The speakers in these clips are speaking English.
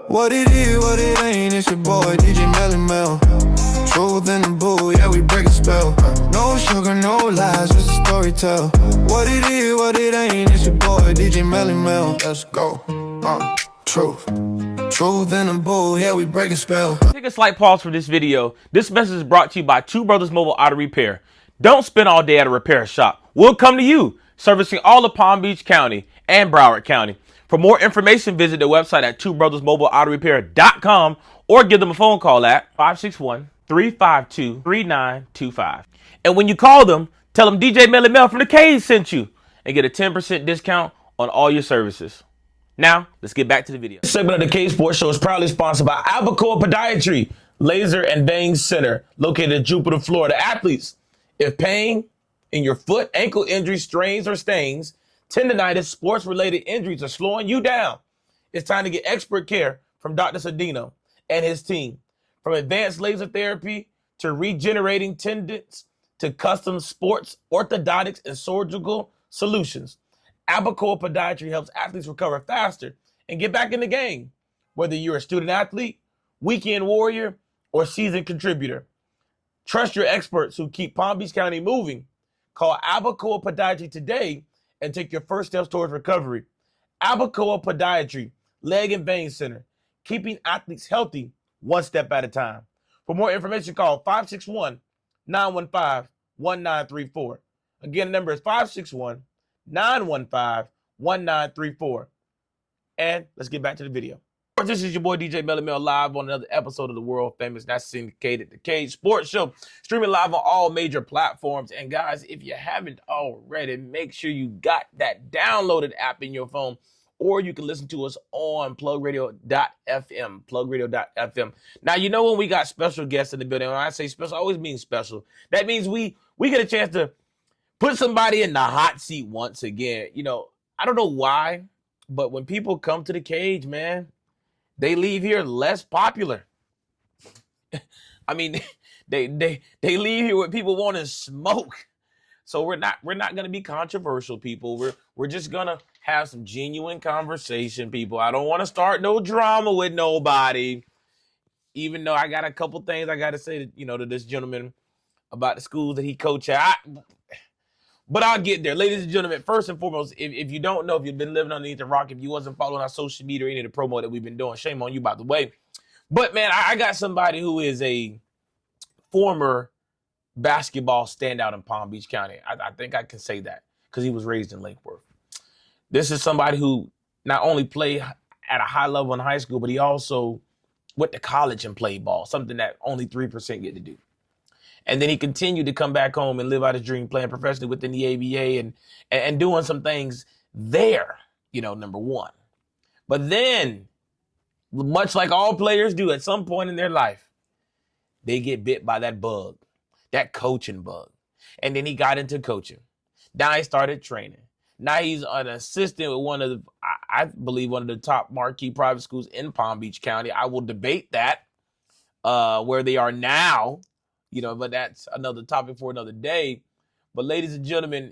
What it is, what it ain't, it's your boy DJ Melly Mel. Truth in the boo, yeah, we break a spell. No sugar, no lies, just a story tell. What it is, what it ain't, it's your boy DJ Melly Mel. Let's go. Truth in the boo, yeah, we break a spell. Take a slight pause for this video. This message is brought to you by Two Brothers Mobile Auto Repair. Don't spend all day at a repair shop. We'll come to you, servicing all of Palm Beach County and Broward County. For more information, visit the website at twobrothersmobileautorepair.com or give them a phone call at 561-352-3925. And when you call them, tell them DJ Melly Mel from the Cage sent you and get a 10% discount on all your services. Now, let's get back to the video. This segment of the K Sports Show is proudly sponsored by Albacoa Podiatry, Laser and Vein Center, located in Jupiter, Florida. Athletes, if pain in your foot, ankle injury, strains, or stains, tendonitis, sports-related injuries are slowing you down, it's time to get expert care from Dr. Cedeno and his team. From advanced laser therapy to regenerating tendons to custom sports, orthodontics, and surgical solutions, Albacoa Podiatry helps athletes recover faster and get back in the game. Whether you're a student athlete, weekend warrior, or seasoned contributor, trust your experts who keep Palm Beach County moving. Call Albacoa Podiatry today and take your first steps towards recovery. Albacoa Podiatry, Leg and Vein Center, keeping athletes healthy one step at a time. For more information, call 561-915-1934. Again, the number is 561-915-1934. And let's get back to the video. This is your boy DJ Melly Mel live on another episode of the world famous, that's syndicated, The Cage Sports Show, streaming live on all major platforms. And guys, if you haven't already, make sure you got that downloaded app in your phone, or you can listen to us on plugradio.fm, plugradio.fm. Now, you know when we got special guests in the building, when I say special, I always mean special. That means we get a chance to put somebody in the hot seat once again. You know, I don't know why, but when people come to the Cage, man, they leave here less popular. I mean, they leave here with people wanting smoke. So we're not gonna be controversial, people. We're just gonna have some genuine conversation, people. I don't want to start no drama with nobody. Even though I got a couple things I gotta say to this gentleman about the schools that he coached at. But I'll get there. Ladies and gentlemen, first and foremost, if you don't know, if you've been living underneath the rock, if you wasn't following our social media or any of the promo that we've been doing, shame on you, by the way. But, man, I got somebody who is a former basketball standout in Palm Beach County. I think I can say that because he was raised in Lake Worth. This is somebody who not only played at a high level in high school, but he also went to college and played ball, something that only 3% get to do. And then he continued to come back home and live out his dream, playing professionally within the ABA and doing some things there, number one. But then, much like all players do at some point in their life, they get bit by that bug, that coaching bug. And then he got into coaching. Now he started training. Now he's an assistant with one of the, I believe, one of the top marquee private schools in Palm Beach County. I will debate that, where they are now. But that's another topic for another day. But ladies and gentlemen,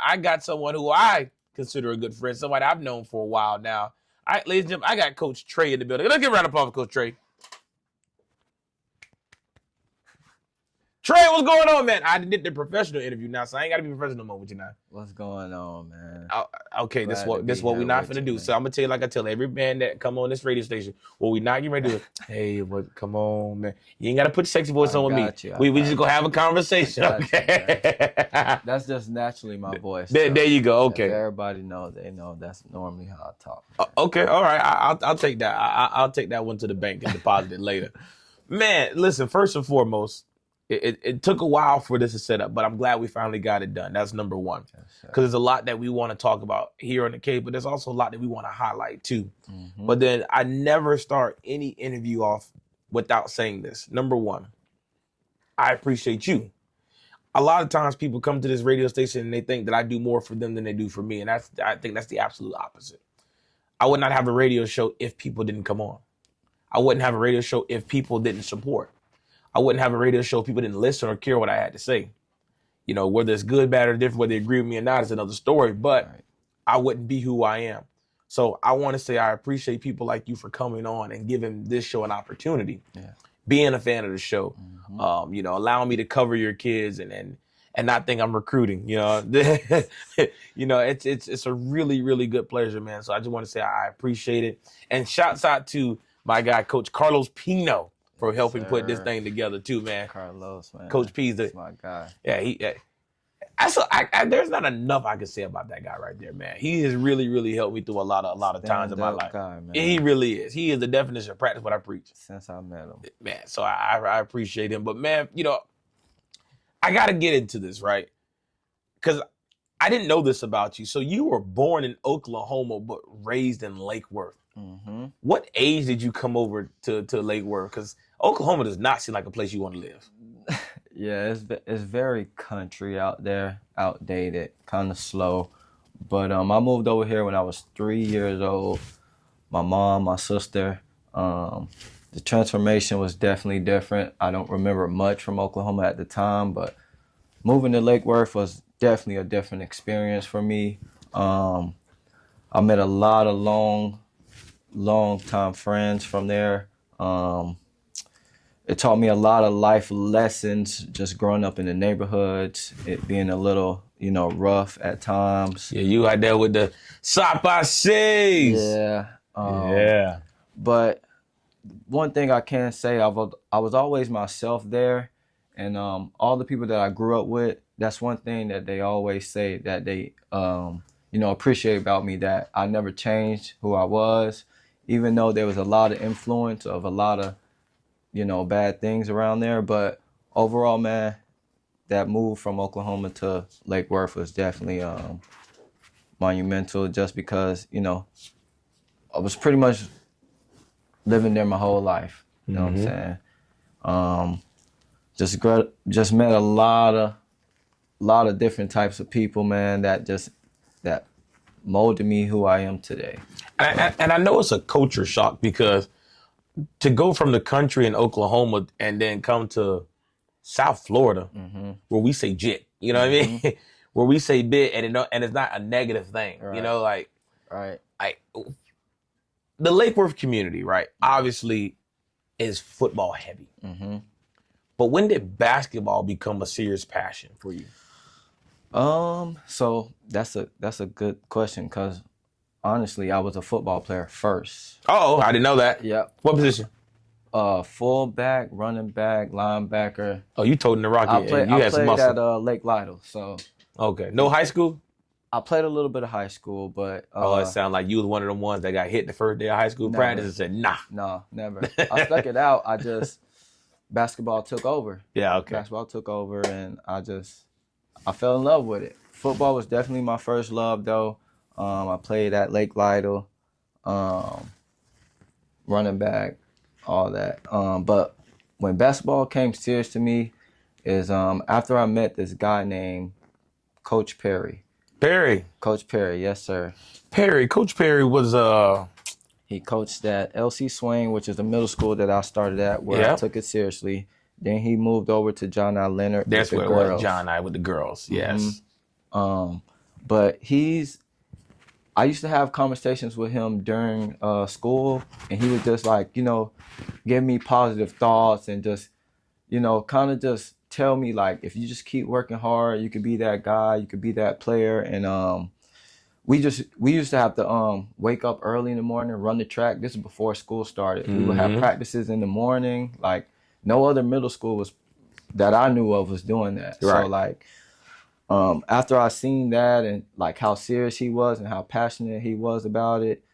I got someone who I consider a good friend, somebody I've known for a while now. Ladies and gentlemen, I got Coach Trey in the building. Let's give a round of applause for Coach Trey. Trey, what's going on, man? I did the professional interview now, so I ain't got to be professional no more with you now. What's going on, man? Okay, this what we're not finna do. Man. So I'm gonna tell you like I tell every man that come on this radio station, what we not getting ready to do. Hey, come on, man. You ain't gotta put your sexy voice on with me. We just gonna have a conversation. Okay. That's just naturally my voice. There you go. Okay. If everybody knows, they know that's normally how I talk. Okay, all right. I'll take that. I'll take that one to the bank and deposit it later. Man, listen. First and foremost. It took a while for this to set up, but I'm glad we finally got it done. That's number one. Because there's a lot that we want to talk about here on the Cave, but there's also a lot that we want to highlight too. Mm-hmm. But then I never start any interview off without saying this. Number one, I appreciate you. A lot of times people come to this radio station and they think that I do more for them than they do for me. And I think that's the absolute opposite. I would not have a radio show if people didn't come on. I wouldn't have a radio show if people didn't support. I wouldn't have a radio show if people didn't listen or care what I had to say. Whether it's good, bad, or different, whether they agree with me or not is another story, but right. I wouldn't be who I am. So I want to say I appreciate people like you for coming on and giving this show an opportunity. Yeah. Being a fan of the show, Mm-hmm. allowing me to cover your kids and not think I'm recruiting. It's a really, really good pleasure, man. So I just want to say I appreciate it. And shouts out to my guy, Coach Carlos Pino, for helping put this thing together too, man. Carlos, man. Coach P's my guy. Yeah, there's not enough I can say about that guy right there, man. He has really, really helped me through a lot of times in my life. Guy, man. He really is. He is the definition of practice what I preach. Since I met him, man. So I appreciate him, but man, I got to get into this, right? Because I didn't know this about you. So you were born in Oklahoma, but raised in Lake Worth. Mm-hmm. What age did you come over to Lake Worth? Because Oklahoma does not seem like a place you want to live. Yeah, it's very country out there, outdated, kind of slow. But I moved over here when I was 3 years old. My mom, my sister. The transformation was definitely different. I don't remember much from Oklahoma at the time, but moving to Lake Worth was definitely a different experience for me. I met a lot of long time friends from there. It taught me a lot of life lessons just growing up in the neighborhoods, it being a little, rough at times. Yeah, you out there with the sapases. Yeah. Yeah. But one thing I can say, I was always myself there. And all the people that I grew up with, that's one thing that they always say that they, appreciate about me, that I never changed who I was, even though there was a lot of influence of a lot of, bad things around there. But overall, man, that move from Oklahoma to Lake Worth was definitely monumental, just because, I was pretty much living there my whole life. You know what I'm saying? Just met a lot of different types of people, man, that molded me who I am today. And I know it's a culture shock, because to go from the country in Oklahoma and then come to South Florida, where we say jit, you know what I mean? Where we say bit, and it's not a negative thing, Right. Right. The Lake Worth community, right, obviously is football heavy. But when did basketball become a serious passion for you? So that's a good question, because honestly, I was a football player first. Oh, I didn't know that. Yep. What position? Fullback, running back, linebacker. Oh, you told in the Rocky. I played some muscle. at Lake Lytle, so. Okay. No high school? I played a little bit of high school, but it sounded like you was one of them ones that got hit the first day of high school practice and said, nah. No, never. I stuck it out. Basketball took over. Yeah, okay. Basketball took over, and I fell in love with it. Football was definitely my first love, though. I played at Lake Lytle, running back, all that. But when basketball came serious to me is after I met this guy named Coach Perry. Coach Perry, yes, sir. Coach Perry was He coached at LC Swain, which is a middle school that I started at, where I took it seriously. Then he moved over to John I. Leonard. That's where it was, John I. with the girls, yes. But I used to have conversations with him during school, and he would just give me positive thoughts and just, kind of just tell me, if you just keep working hard, you could be that guy, you could be that player. And we used to have to wake up early in the morning, run the track. This is before school started. We would have practices in the morning. No other middle school that I knew of was doing that. Right. So after I seen that and how serious he was and how passionate he was about it,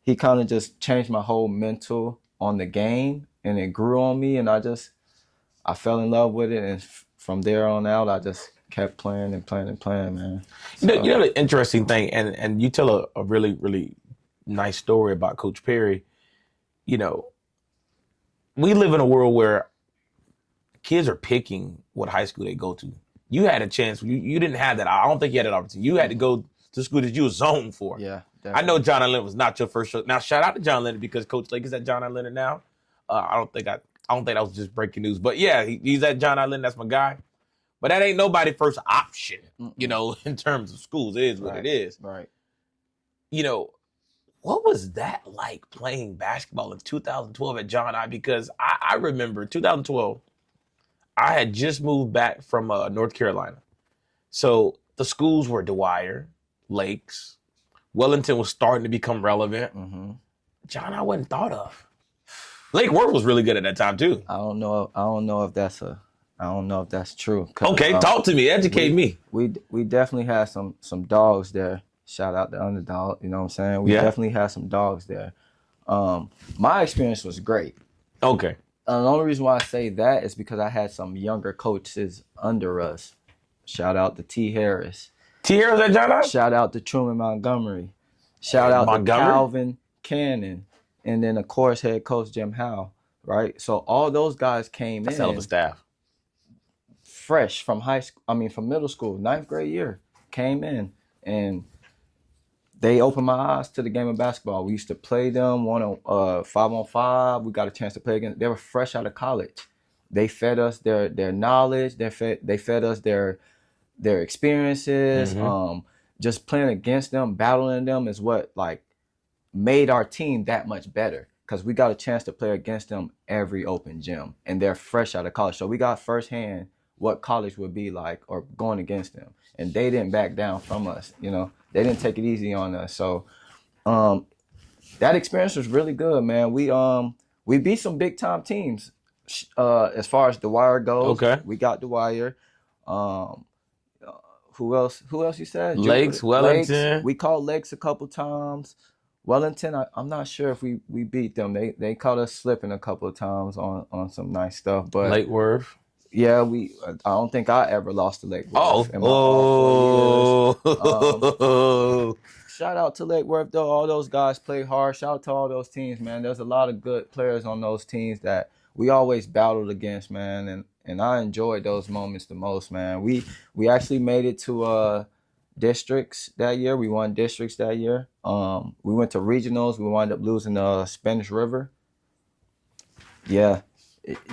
he kind of just changed my whole mental on the game, and it grew on me, and I fell in love with it, and from there on out, I just kept playing and playing and playing, man. So, you know the interesting thing, and you tell a really, really nice story about Coach Perry. We live in a world where kids are picking what high school they go to. You had a chance. You didn't have that. I don't think you had that opportunity. You had to go to school that you were zoned for. Yeah, definitely. I know John I. Leonard was not your first show. Now, shout out to John Leonard, because Coach Lake is at John I. Leonard now. I don't think that was just breaking news. But yeah, he's at John I. Leonard. That's my guy. But that ain't nobody's first option, in terms of schools. It is what it is. Right. you know, what was that like playing basketball in 2012 at John I? Because I remember 2012, I had just moved back from North Carolina. So the schools were Dwyer, Lakes, Wellington was starting to become relevant. Mm-hmm. John I wasn't thought of. Lake Worth was really good at that time too. I don't know if that's true. Okay, talk to me, educate me. We definitely had some dogs there. Shout out to Underdawg, you know what I'm saying? We definitely had some dogs there. My experience was great. Okay. The only reason why I say that is because I had some younger coaches under us. Shout out to T. Harris. T. Harris at John I? Shout out to Truman Montgomery. Shout out to Calvin Cannon. And then, of course, head coach Jim Howe, right? So all those guys came in. Hell of a staff. Fresh from from middle school, 9th grade year, came in. And they opened my eyes to the game of basketball. We used to play them 5-on-5. We got a chance to play against. They were fresh out of college. They fed us their knowledge. They fed us their experiences. Mm-hmm. Just playing against them, battling them is what like made our team that much better because we got a chance to play against them every open gym, and they're fresh out of college. So we got firsthand what college would be like or going against them, and they didn't back down from us. You know. They didn't take it easy on us. So that experience was really good, man. We beat some big time teams as far as Dwyer goes. Okay. We got Dwyer. Who else you said? Lakes, Wellington. Lakes. We caught Lakes a couple times. Wellington, I'm not sure if we beat them. They caught us slipping a couple of times on some nice stuff. But Lake Worth. Yeah, I don't think I ever lost to Lake Worth. Shout out to Lake Worth, though. All those guys play hard. Shout out to all those teams, man. There's a lot of good players on those teams that we always battled against, man. And I enjoyed those moments the most, man. We actually made it to districts that year. We won districts that year. We went to regionals. We wound up losing Spanish River. Yeah.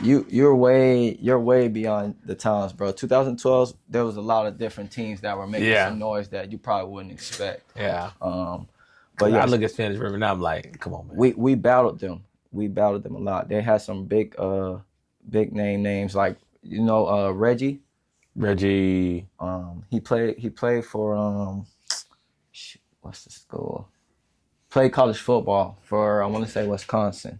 You're way beyond the times, bro. 2012, there was a lot of different teams that were making some noise that you probably wouldn't expect. Yeah. But yeah, I look at Spanish River now, I'm like, come on, man. We battled them. We battled them a lot. They had some big names like Reggie. Reggie. He played for what's the school? Played college football for I want to say Wisconsin.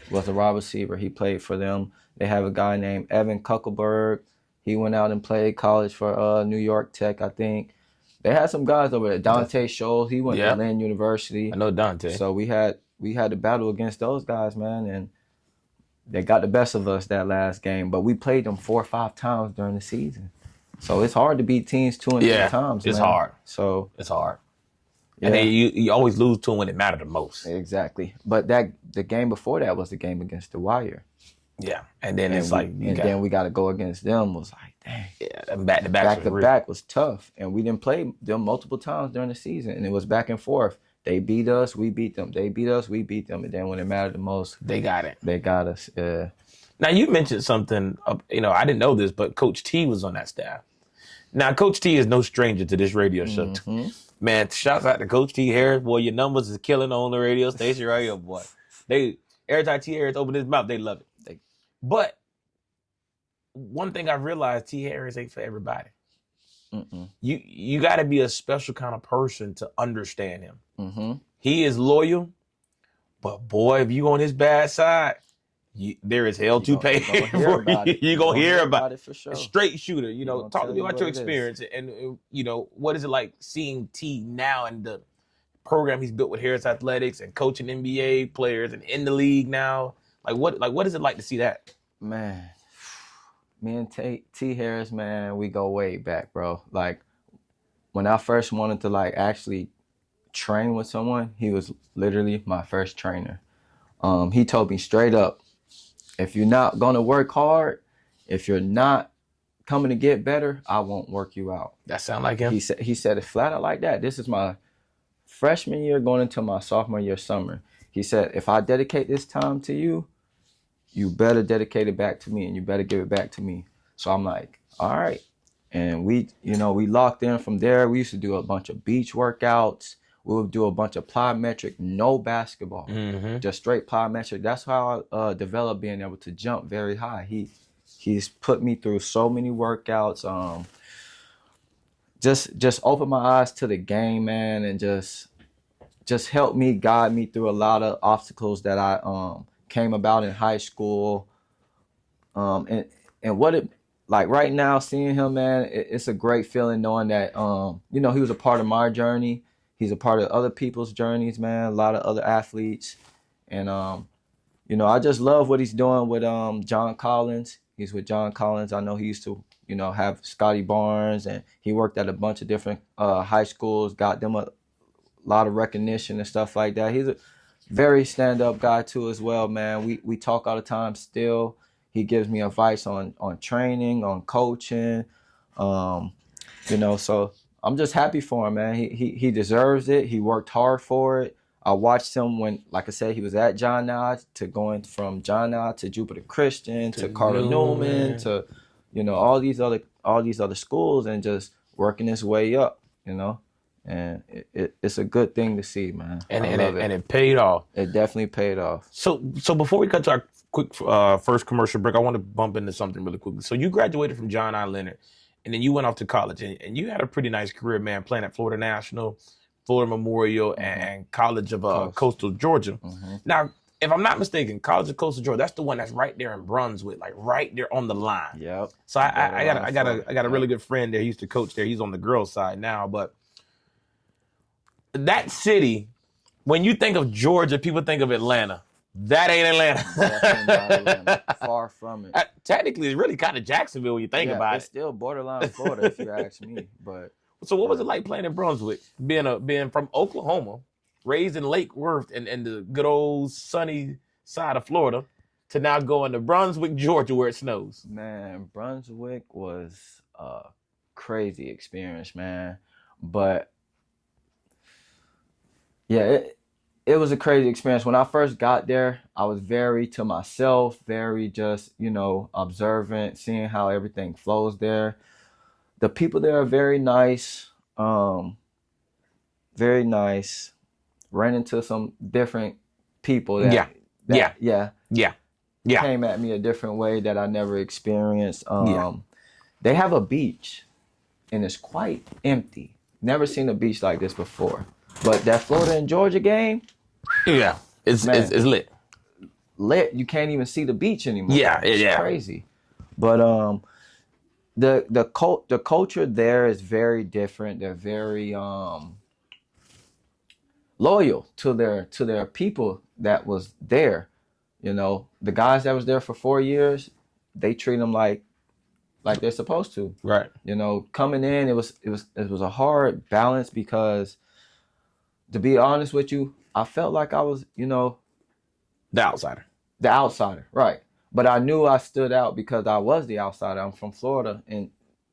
Was a wide receiver. He played for them. They have a guy named Evan Kuckelberg. He went out and played college for New York Tech, I think. They had some guys over there. Dante Scholes, he went to Lynn University. I know Dante. So we had to battle against those guys, man, and they got the best of us that last game. But we played them 4 or 5 times during the season. So it's hard to beat teams 2 and 3 times. It's man. hard. So it's hard. And then you always lose to them when it mattered the most. Exactly. But the game before that was the game against the Wire. Yeah. And then then we got to go against them. Was like, dang. Yeah, back-to-back was tough. And we didn't play them multiple times during the season. And it was back and forth. They beat us, we beat them. They beat us, we beat them. And then when it mattered the most, they got it. They got us. Yeah. Now, you mentioned something, I didn't know this, but Coach T was on that staff. Now, Coach T is no stranger to this radio show. Mm-hmm. Man, shouts out to Coach T. Harris. Boy, your numbers is killing on the radio station right here, boy. Every time T. Harris open his mouth, they love it. But one thing I realized, T. Harris ain't for everybody. Mm-mm. You got to be a special kind of person to understand him. Mm-hmm. He is loyal, but boy, if you on his bad side, there is hell to pay for you. You're going to hear about it for sure. A straight shooter. Talk to me about your experience and what is it like seeing T now and the program he's built with Harris Athletics and coaching NBA players and in the league now. What is it like to see that? Man, me and T Harris, man, we go way back, bro. Like when I first wanted to actually train with someone, he was literally my first trainer. He told me straight up, if you're not going to work hard, if you're not coming to get better, I won't work you out. That sound like him? He said it flat out like that. This is my freshman year going into my sophomore year summer. He said, if I dedicate this time to you, you better dedicate it back to me and you better give it back to me. So I'm like, all right. And we locked in from there. We used to do a bunch of beach workouts. We would do a bunch of plyometric, no basketball, just straight plyometric. That's how I developed being able to jump very high. He's put me through so many workouts. Just opened my eyes to the game, man, and just helped me, guide me through a lot of obstacles that I came about in high school. And what it like right now, seeing him, man, it's a great feeling knowing that he was a part of my journey. He's a part of other people's journeys, man. A lot of other athletes, and I just love what he's doing with John Collins. He's with John Collins. I know he used to have Scotty Barnes, and he worked at a bunch of different high schools, got them a lot of recognition and stuff like that. He's a very stand-up guy too as well, man. We talk all the time still. He gives me advice on training, on coaching, so I'm just happy for him, man. He deserves it. He worked hard for it. I watched him when, like I said, he was at John Knott, to going from John Knott to Jupiter Christian to Carter Newman to all these other schools, and just working his way up, and it's a good thing to see, man. And it paid off. It definitely paid off. So before we cut to our quick first commercial break, I want to bump into something really quickly. So you graduated from John I. Leonard, and then you went off to college, and you had a pretty nice career, man, playing at Florida National, Florida Memorial, and College of Coastal Georgia. Now, if I'm not mistaken, College of Coastal Georgia, that's the one that's right there in Brunswick, like right there on the line. Yep. So I got a really good friend there. He used to coach there. He's on the girls' side now, but that city, when you think of Georgia, people think of Atlanta. That ain't Atlanta. Definitely not Atlanta. Far from it. Technically, it's really kind of Jacksonville when you think about it's still borderline Florida, if you ask me. But so, what was it like playing in Brunswick? Being from Oklahoma, raised in Lake Worth and the good old sunny side of Florida, to now going to Brunswick, Georgia, where it snows. Man, Brunswick was a crazy experience, man. But yeah, it was a crazy experience. When I first got there, I was very to myself, very just, observant, seeing how everything flows there. The people there are very nice, very nice. Ran into some different people that came at me a different way that I never experienced. They have a beach, and it's quite empty. Never seen a beach like this before. But that Florida and Georgia game, it's lit. Lit. You can't even see the beach anymore. It's crazy. But the culture there is very different. They're very loyal to their people that was there. The guys that was there for 4 years, they treat them like they're supposed to. Right. Coming in, it was a hard balance because, to be honest with you, I felt like I was, the outsider. The outsider, right. But I knew I stood out because I was the outsider. I'm from Florida, and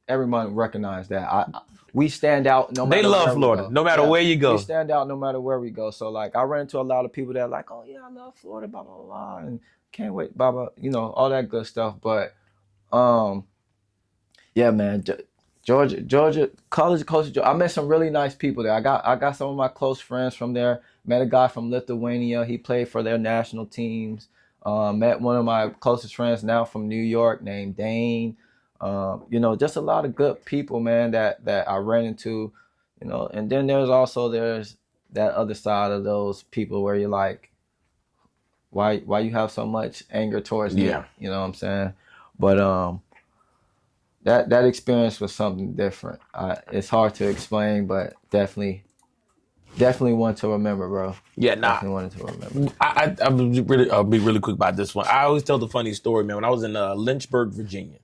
everyone recognized that. We stand out no matter where we go. They love Florida, no matter where you go. We stand out no matter where we go. So, I ran into a lot of people that are like, oh, yeah, I love Florida, blah, blah, blah, and can't wait, blah, blah, all that good stuff. But, yeah, man, Georgia, College of Coastal Georgia. I met some really nice people there. I got some of my close friends from there. Met a guy from Lithuania. He played for their national teams. Met one of my closest friends now from New York named Dane. Just a lot of good people, man, that I ran into, and then there's that other side of those people where you're like, why you have so much anger towards me? You know what I'm saying? But that experience was something different. It's hard to explain, but definitely want to remember, bro. Yeah, nah. Definitely wanted to remember. I'll be really quick about this one. I always tell the funny story, man. When I was in Lynchburg, Virginia,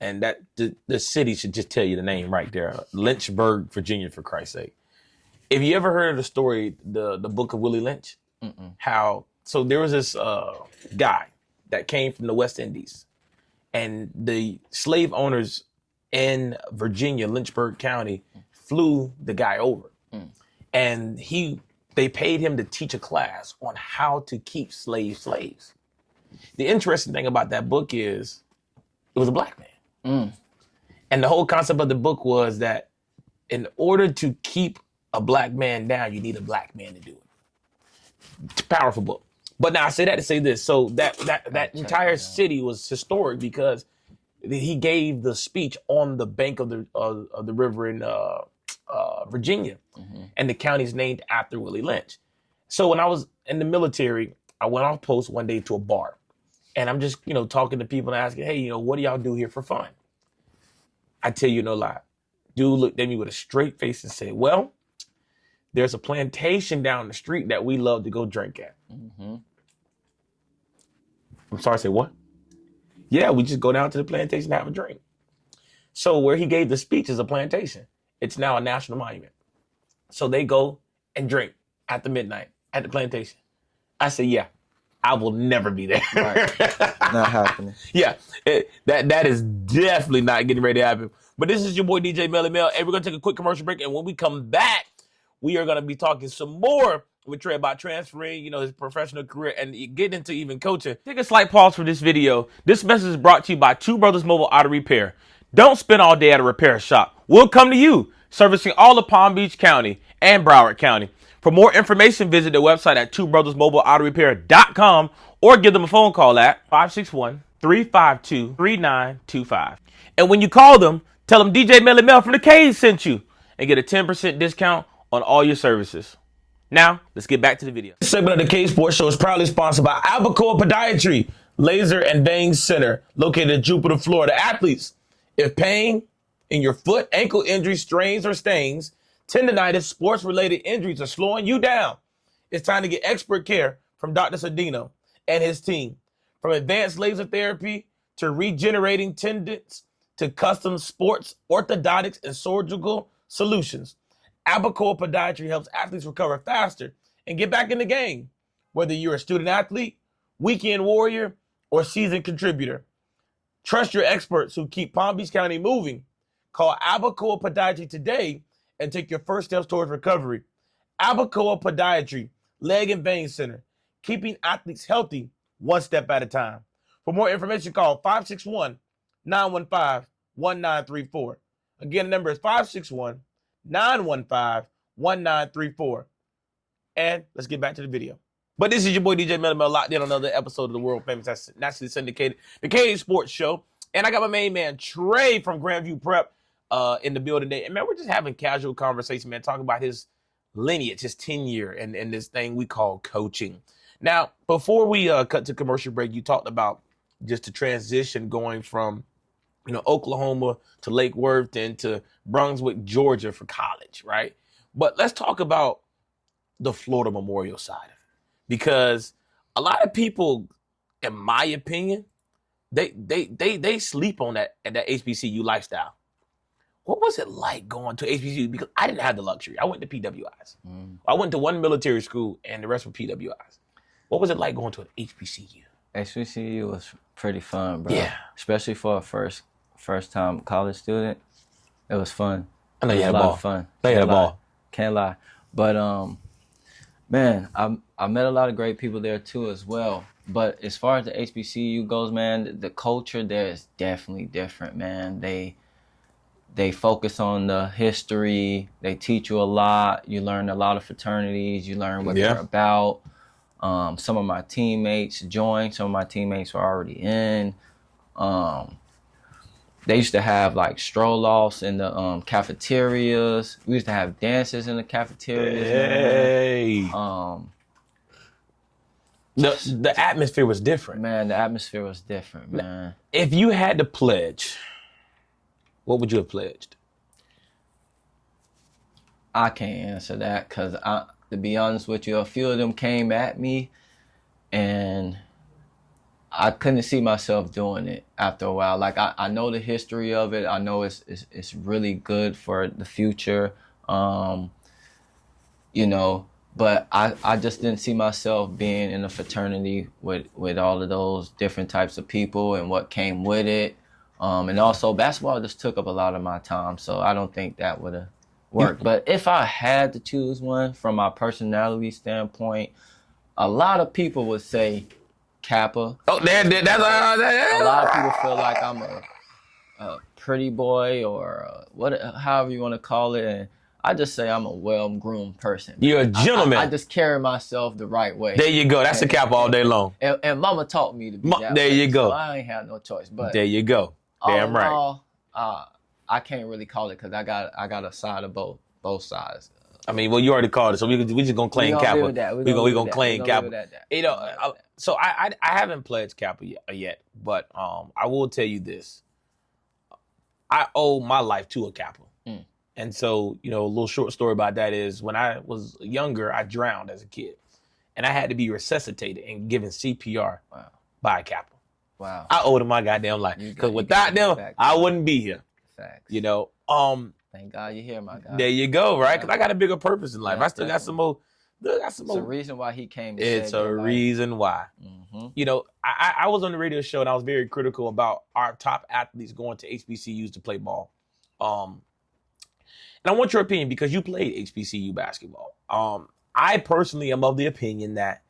and that the city should just tell you the name right there, Lynchburg, Virginia, for Christ's sake. If you ever heard of the story, the book of Willie Lynch, so there was this guy that came from the West Indies, and the slave owners in Virginia, Lynchburg County, flew the guy over. And they paid him to teach a class on how to keep slaves. The interesting thing about that book is it was a black man. And the whole concept of the book was that in order to keep a black man down, you need a black man to do it. It's a powerful book. But now I say that to say this. So that entire city was historic because he gave the speech on the bank of the river in Virginia, and the county's named after Willie Lynch. So when I was in the military, I went off post one day to a bar, and I'm just talking to people and asking, hey, what do y'all do here for fun? I tell you no lie, dude looked at me with a straight face and said, well, there's a plantation down the street that we love to go drink at. I'm sorry, I said what? Yeah, we just go down to the plantation and have a drink. So where he gave the speech is a plantation. It's now a national monument. So they go and drink after midnight at the plantation. I said, yeah, I will never be there. Right. Not happening. Yeah, that is definitely not getting ready to happen. But this is your boy DJ Melly Mel, and we're going to take a quick commercial break. And when we come back, we are going to be talking some more with Trey about transferring, his professional career and getting into even coaching. Take a slight pause for this video. This message is brought to you by Two Brothers Mobile Auto Repair. Don't spend all day at a repair shop. We'll come to you, servicing all of Palm Beach County and Broward County. For more information, visit the website at twobrothersmobileautorepair.com or give them a phone call at 561-352-3925. And when you call them, tell them DJ Melly Mel from the Cage sent you and get a 10% discount on all your services. Now, let's get back to the video. This segment of the Cage Sports Show is proudly sponsored by Albacoa Podiatry, Laser and Vein Center, located in Jupiter, Florida. Athletes, if pain in your foot, ankle injuries, strains, or stains, tendonitis, sports-related injuries are slowing you down, it's time to get expert care from Dr. Sardino and his team. From advanced laser therapy to regenerating tendons to custom sports, orthodontics, and surgical solutions, Albacoa Podiatry helps athletes recover faster and get back in the game. Whether you're a student athlete, weekend warrior, or seasoned contributor, trust your experts who keep Palm Beach County moving. Call Albacoa Podiatry today and take your first steps towards recovery. Albacoa Podiatry, Leg and Vein Center, keeping athletes healthy one step at a time. For more information, call 561-915-1934. Again, the number is 561-915-1934. And let's get back to the video. But this is your boy DJ Melly Mel, locked in on another episode of the world famous, nationally syndicated, the Cage Sports Show. And I got my main man Trey from Grandview Prep in the building today. And man, we're just having casual conversation, man, talking about his lineage, his tenure, and this thing we call coaching. Now, before we cut to commercial break, you talked about just the transition going from Oklahoma to Lake Worth and to Brunswick, Georgia for college, right? But let's talk about the Florida Memorial side of it. Because a lot of people, in my opinion, they sleep on that HBCU lifestyle. What was it like going to HBCU? Because I didn't have the luxury. I went to PWIs. I went to one military school and the rest were PWIs. What was it like going to an HBCU? HBCU was pretty fun, bro. Yeah. Especially for a first time college student. It was fun. I know you had a ball. Fun. I know you had a ball. Can't lie. But man, I met a lot of great people there too as well. But as far as the HBCU goes, man, the culture there is definitely different, man. They focus on the history. They teach you a lot. You learn a lot of fraternities. You learn what they're about. Some of my teammates joined. Some of my teammates were already in. They used to have like stroll-offs in the cafeterias. We used to have dances in the cafeterias. Hey. The atmosphere was different. Man, the atmosphere was different, man. If you had to pledge, what would you have pledged? I can't answer that because, to be honest with you, a few of them came at me and I couldn't see myself doing it after a while. Like, I know the history of it. I know it's really good for the future, but I just didn't see myself being in a fraternity with all of those different types of people and what came with it. And also, basketball just took up a lot of my time, so I don't think that would have worked. But if I had to choose one from my personality standpoint, a lot of people would say Kappa. Oh, that's a lot of people feel like I'm a pretty boy or however you want to call it. And I just say I'm a well-groomed person. You're a gentleman. I just carry myself the right way. There you go. That's the cap all day long. And Mama taught me to be that There way, you go. So I ain't had no choice. But there you go. Damn right. All, I can't really call it because I got a side of both sides. I mean, well, you already called it, so we just gonna claim Kappa. We gonna claim Kappa. You know, so I haven't pledged Kappa yet, but I will tell you this: I owe my life to a Kappa, and so you know, a little short story about that is when I was younger, I drowned as a kid, and I had to be resuscitated and given CPR by a Kappa. Wow! I owed them my goddamn life because without them, I wouldn't be here. Facts. You know, thank God you're here, my God. There you go, right? Because I got a bigger purpose in life. I still got some more. It's a reason why he came. It's a reason why. You know, I was on the radio show and I was very critical about our top athletes going to HBCUs to play ball. And I want your opinion because you played HBCU basketball. I personally am of the opinion that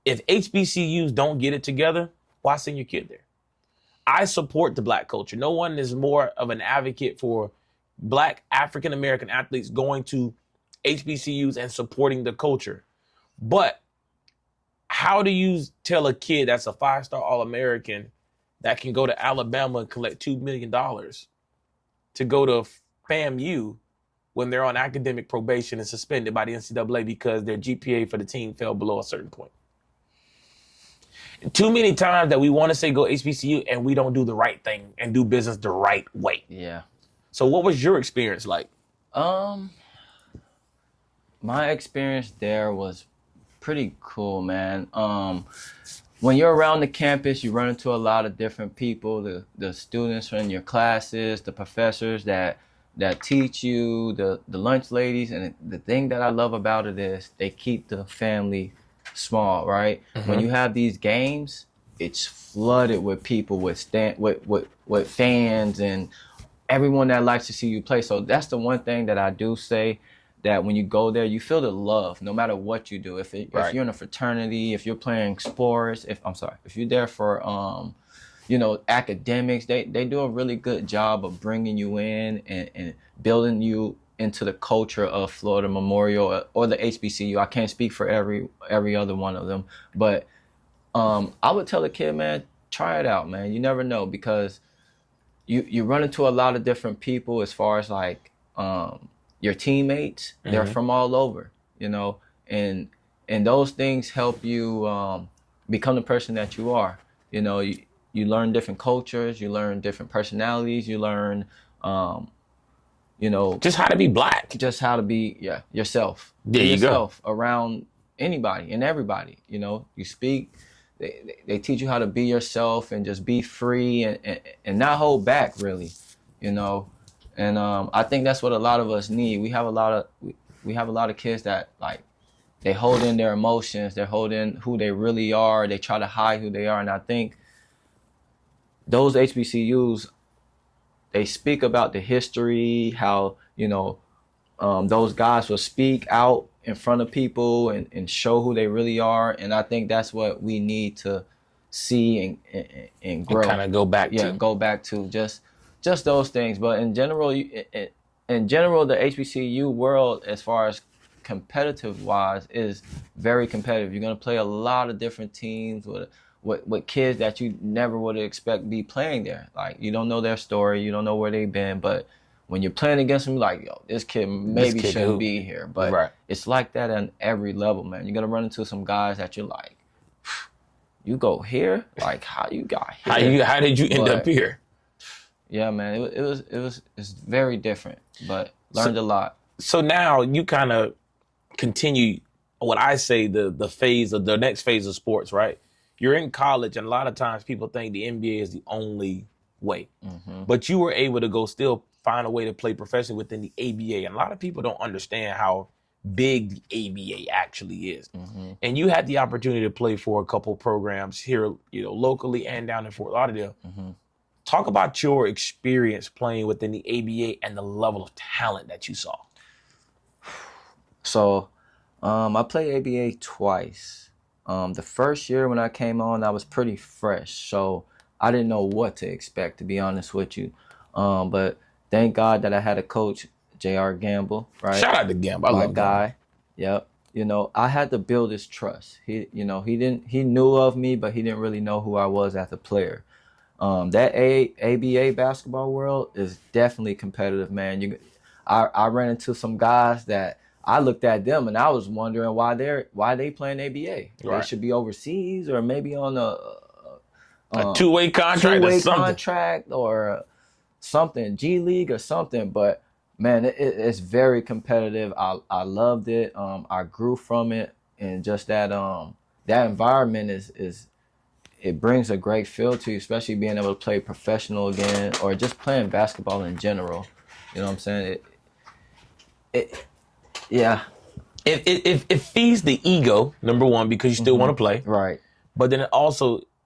if HBCUs don't get it together, why send your kid there? I support the Black culture. No one is more of an advocate for Black African-American athletes going to HBCUs and supporting the culture. But how do you tell a kid that's a 5-star All-American that can go to Alabama and collect $2 million to go to FAMU when they're on academic probation and suspended by the NCAA because their GPA for the team fell below a certain point? Too many times that we want to say go HBCU and we don't do the right thing and do business the right way. Yeah. So what was your experience like? My experience there was pretty cool, man. When you're around the campus, you run into a lot of different people, the students in your classes, the professors that teach you, the lunch ladies. And the thing that I love about it is they keep the family small, right? When you have these games, it's flooded with people, with fans and everyone that likes to see you play. So that's the one thing that I do say, that when you go there, you feel the love no matter what you do. If you're in a fraternity, if you're playing sports, if you're there for academics, they do a really good job of bringing you in and building you into the culture of Florida Memorial or the HBCU. I can't speak for every other one of them, but I would tell a kid, man, try it out, man. You never know, because you run into a lot of different people as far as like your teammates. They're from all over, you know, and those things help you become the person that you are. You know, you learn different cultures, you learn different personalities, you learn just how to be Black, just how to be yourself. There you go. Around anybody and everybody. You know, you speak. They teach you how to be yourself and just be free and not hold back, really. You know, and I think that's what a lot of us need. We have a lot of kids that like they hold in their emotions, they hold in who they really are, they try to hide who they are, and I think those HBCUs, they speak about the history, how, those guys will speak out in front of people and show who they really are. And I think that's what we need to see and grow. And kind of go back to. Yeah, go back to just those things. But in general, the HBCU world, as far as competitive-wise, is very competitive. You're going to play a lot of different teams with kids that you never would expect be playing there. Like, you don't know their story, you don't know where they've been, but when you're playing against them, like, yo, this kid shouldn't be here. But it's like that on every level, man. You're gonna run into some guys that you're like, you go here? Like, how you got here? How did you end up here? Yeah, man, it's very different, but learned a lot. So now you kind of continue what I say the next phase of sports, right? You're in college, and a lot of times people think the NBA is the only way. But you were able to go still find a way to play professionally within the ABA. And a lot of people don't understand how big the ABA actually is. And you had the opportunity to play for a couple programs here, locally and down in Fort Lauderdale. Talk about your experience playing within the ABA and the level of talent that you saw. So I played ABA twice. The first year when I came on, I was pretty fresh, so I didn't know what to expect, to be honest with you. But thank God that I had a coach, J.R. Gamble, right? Shout out to Gamble. I My love Gamble. guy. Yep. You know, I had to build his trust. He knew of me, but he didn't really know who I was as a player. That ABA basketball world is definitely competitive, man. I ran into some guys that I looked at them and I was wondering why they playing ABA. They should be overseas or maybe on a two-way contract or something, G League or something. But man, it's very competitive. I loved it. I grew from it, and just that environment is it brings a great feel to you, especially being able to play professional again or just playing basketball in general. You know what I'm saying? Yeah. It feeds the ego, number one, because you still want to play. Right. But then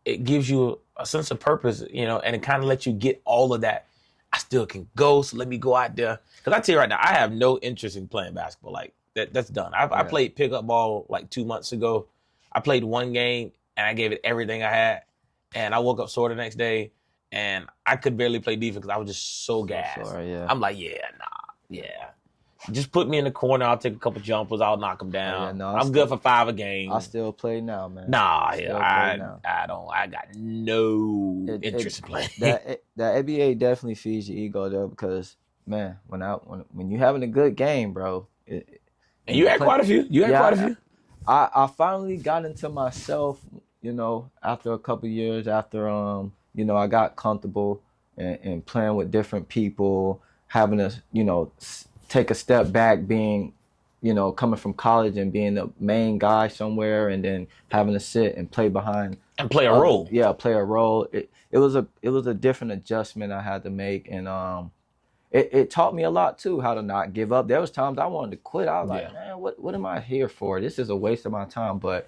it gives you a sense of purpose, you know, and it kind of lets you get all of that. I still can go, so let me go out there. Because I tell you right now, I have no interest in playing basketball. Like, that's done. I played pickup ball like 2 months ago. I played one game, and I gave it everything I had. And I woke up sore the next day, and I could barely play defense because I was just so gassed. Sorry, yeah. I'm like, just put me in the corner. I'll take a couple jumpers. I'll knock them down. I'm good for 5 a game. I still play now, man. I don't. I got no interest in playing. That ABA definitely feeds your ego though, because man, when you having a good game, bro. And you had quite a few. I finally got into myself, you know, after a couple years, after you know, I got comfortable and playing with different people, having to, you know, take a step back, being, you know, coming from college and being the main guy somewhere, and then having to sit and play behind and play a role. Yeah, play a role. It was a different adjustment I had to make, and it taught me a lot too, how to not give up. There was times I wanted to quit. I was like, man, what am I here for? This is a waste of my time. But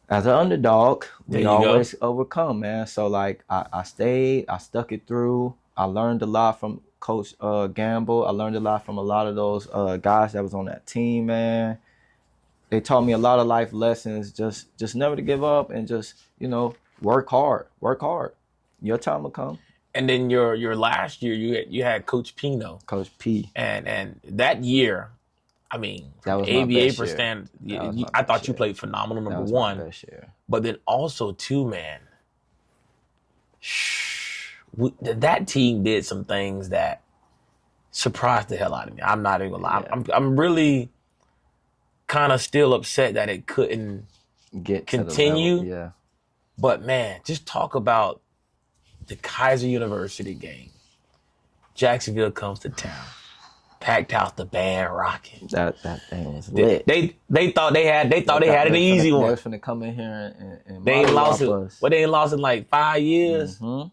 as an underdog, we always overcome, man. So like I stayed, I stuck it through. I learned a lot from Coach Gamble. I learned a lot from a lot of those guys that was on that team, man. They taught me a lot of life lessons. Just never to give up, and just, you know, work hard. Your time will come. And then your last year, you had Coach Pino. Coach P. And that year, I mean, that was ABA for stand. I thought you played phenomenal, number one. My best year. But then also too, man. That team did some things that surprised the hell out of me. I'm not even gonna lie. Yeah. I'm really kind of still upset that it couldn't continue. Yeah. But man, just talk about the Kaiser University game. Jacksonville comes to town, packed house, the band rocking. That thing was lit. They thought they had an easy one. They was finna come in here and they ain't lost it. Well, they ain't lost in like 5 years. Mm-hmm.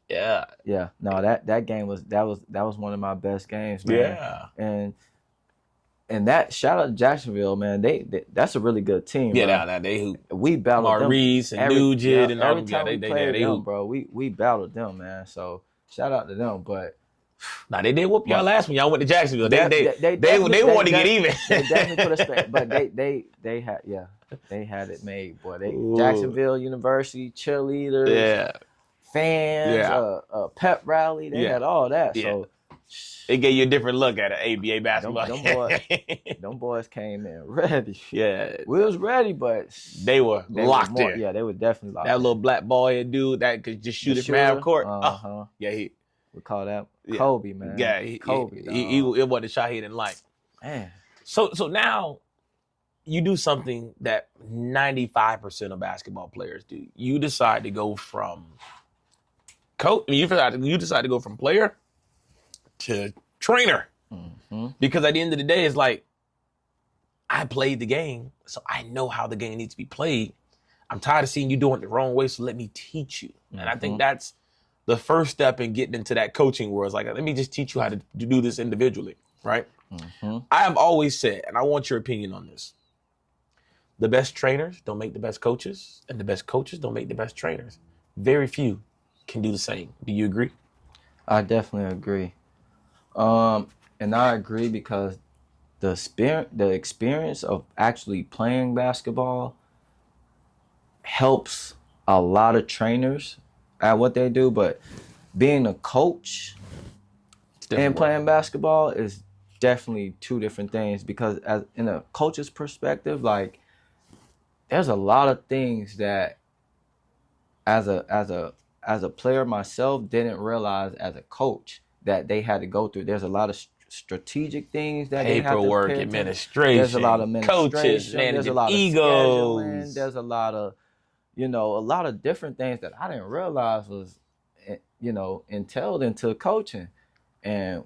Yeah. No, that game was one of my best games, man. Yeah. And that, shout out to Jacksonville, man. They that's a really good team. Yeah, bro. they hoop. We battled Maurice them. and Nugent and all every them. time we played they them, hoop. bro. We battled them, man. So shout out to them. But nah, they did whoop y'all last when y'all went to Jacksonville. They wanted to get even. They definitely put us back, but they had it made, boy. Jacksonville University cheerleaders, fans, pep rally. They had all that. Yeah. So it gave you a different look at an ABA basketball. Them boys came in ready. Yeah, we was ready, but they were locked in. Yeah, they were definitely locked. That little black boy dude that could just shoot his half court. We call that Kobe, man. Yeah, Kobe. It wasn't a shot he didn't like. Man. So now you do something that 95% of basketball players do. You decide to go from coach. You decide to go from player to trainer. Mm-hmm. Because at the end of the day, it's like, I played the game, so I know how the game needs to be played. I'm tired of seeing you doing it the wrong way, so let me teach you. Mm-hmm. And I think that's the first step in getting into that coaching world. It's like, let me just teach you how to do this individually, right? Mm-hmm. I have always said, and I want your opinion on this, the best trainers don't make the best coaches, and the best coaches don't make the best trainers. Very few can do the same. Do you agree? I definitely agree. And I agree because the experience of actually playing basketball helps a lot of trainers at what they do, but being a coach, and playing basketball is definitely two different things, because as in a coach's perspective, like there's a lot of things that as a player myself didn't realize as a coach that they had to go through. There's a lot of strategic things that they have to paperwork, pay administration. There's a lot of coaches, there's a lot of egos. scheduling. There's a lot of, a lot of different things that I didn't realize was, entailed into coaching. And,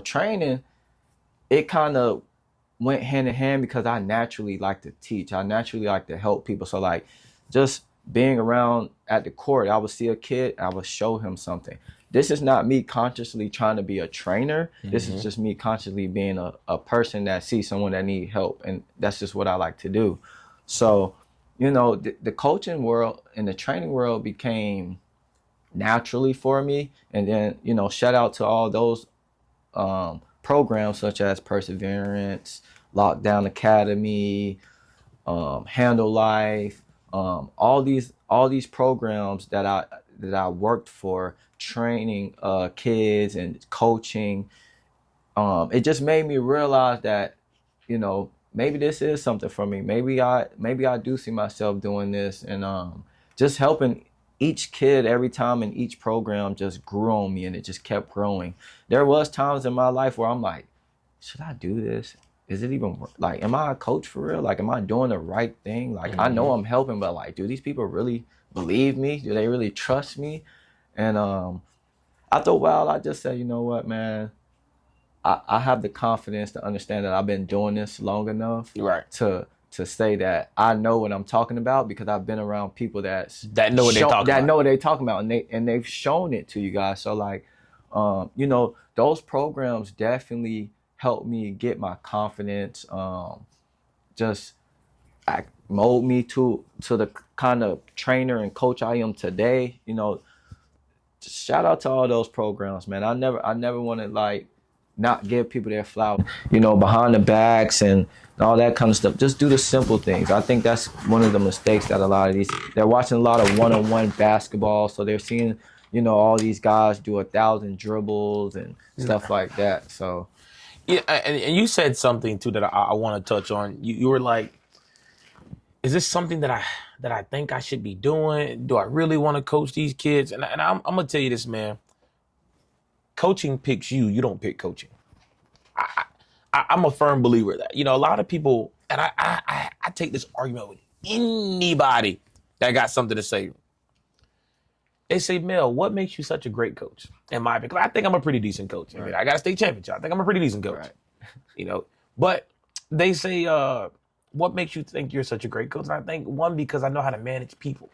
training, it kind of went hand in hand because I naturally like to teach. I naturally like to help people. So like just being around at the court, I would see a kid, I would show him something. This is not me consciously trying to be a trainer. This is just me consciously being a person that sees someone that need help. And that's just what I like to do. So, the coaching world and the training world became naturally for me. And then, shout out to all those programs such as Perseverance, Lockdown Academy, Handle Life, all these programs that I worked for, training kids and coaching. It just made me realize that, maybe this is something for me. Maybe I do see myself doing this, and just helping each kid every time in each program just grew on me, and it just kept growing. There was times in my life where I'm like, should I do this? Is it even like, am I a coach for real? Like, am I doing the right thing? Like, I know I'm helping, but like, do these people really believe me? Do they really trust me? And after a while, I just said, you know what, man, I have the confidence to understand that I've been doing this long enough to say that I know what I'm talking about, because I've been around people that know what they're talking about, and they've shown it to you guys. So like, those programs definitely helped me get my confidence, just mold me to the kind of trainer and coach I am today. Just shout out to all those programs, man. I never want to like not give people their flowers, behind the backs and all that kind of stuff. Just do the simple things. I think that's one of the mistakes that a lot of they're watching a lot of one-on-one basketball, so they're seeing, all these guys do 1,000 dribbles and stuff like that. So yeah, and you said something too that I want to touch on. You were like, is this something that I think I should be doing? Do I really want to coach these kids? And I'm gonna tell you this, man. Coaching picks you. You don't pick coaching. I'm a firm believer of that. A lot of people, and I take this argument with anybody that got something to say. They say, Mel, what makes you such a great coach? In my opinion, I think I'm a pretty decent coach. Right. I got a state championship. I think I'm a pretty decent coach. Right. But they say, what makes you think you're such a great coach? And I think, one, because I know how to manage people.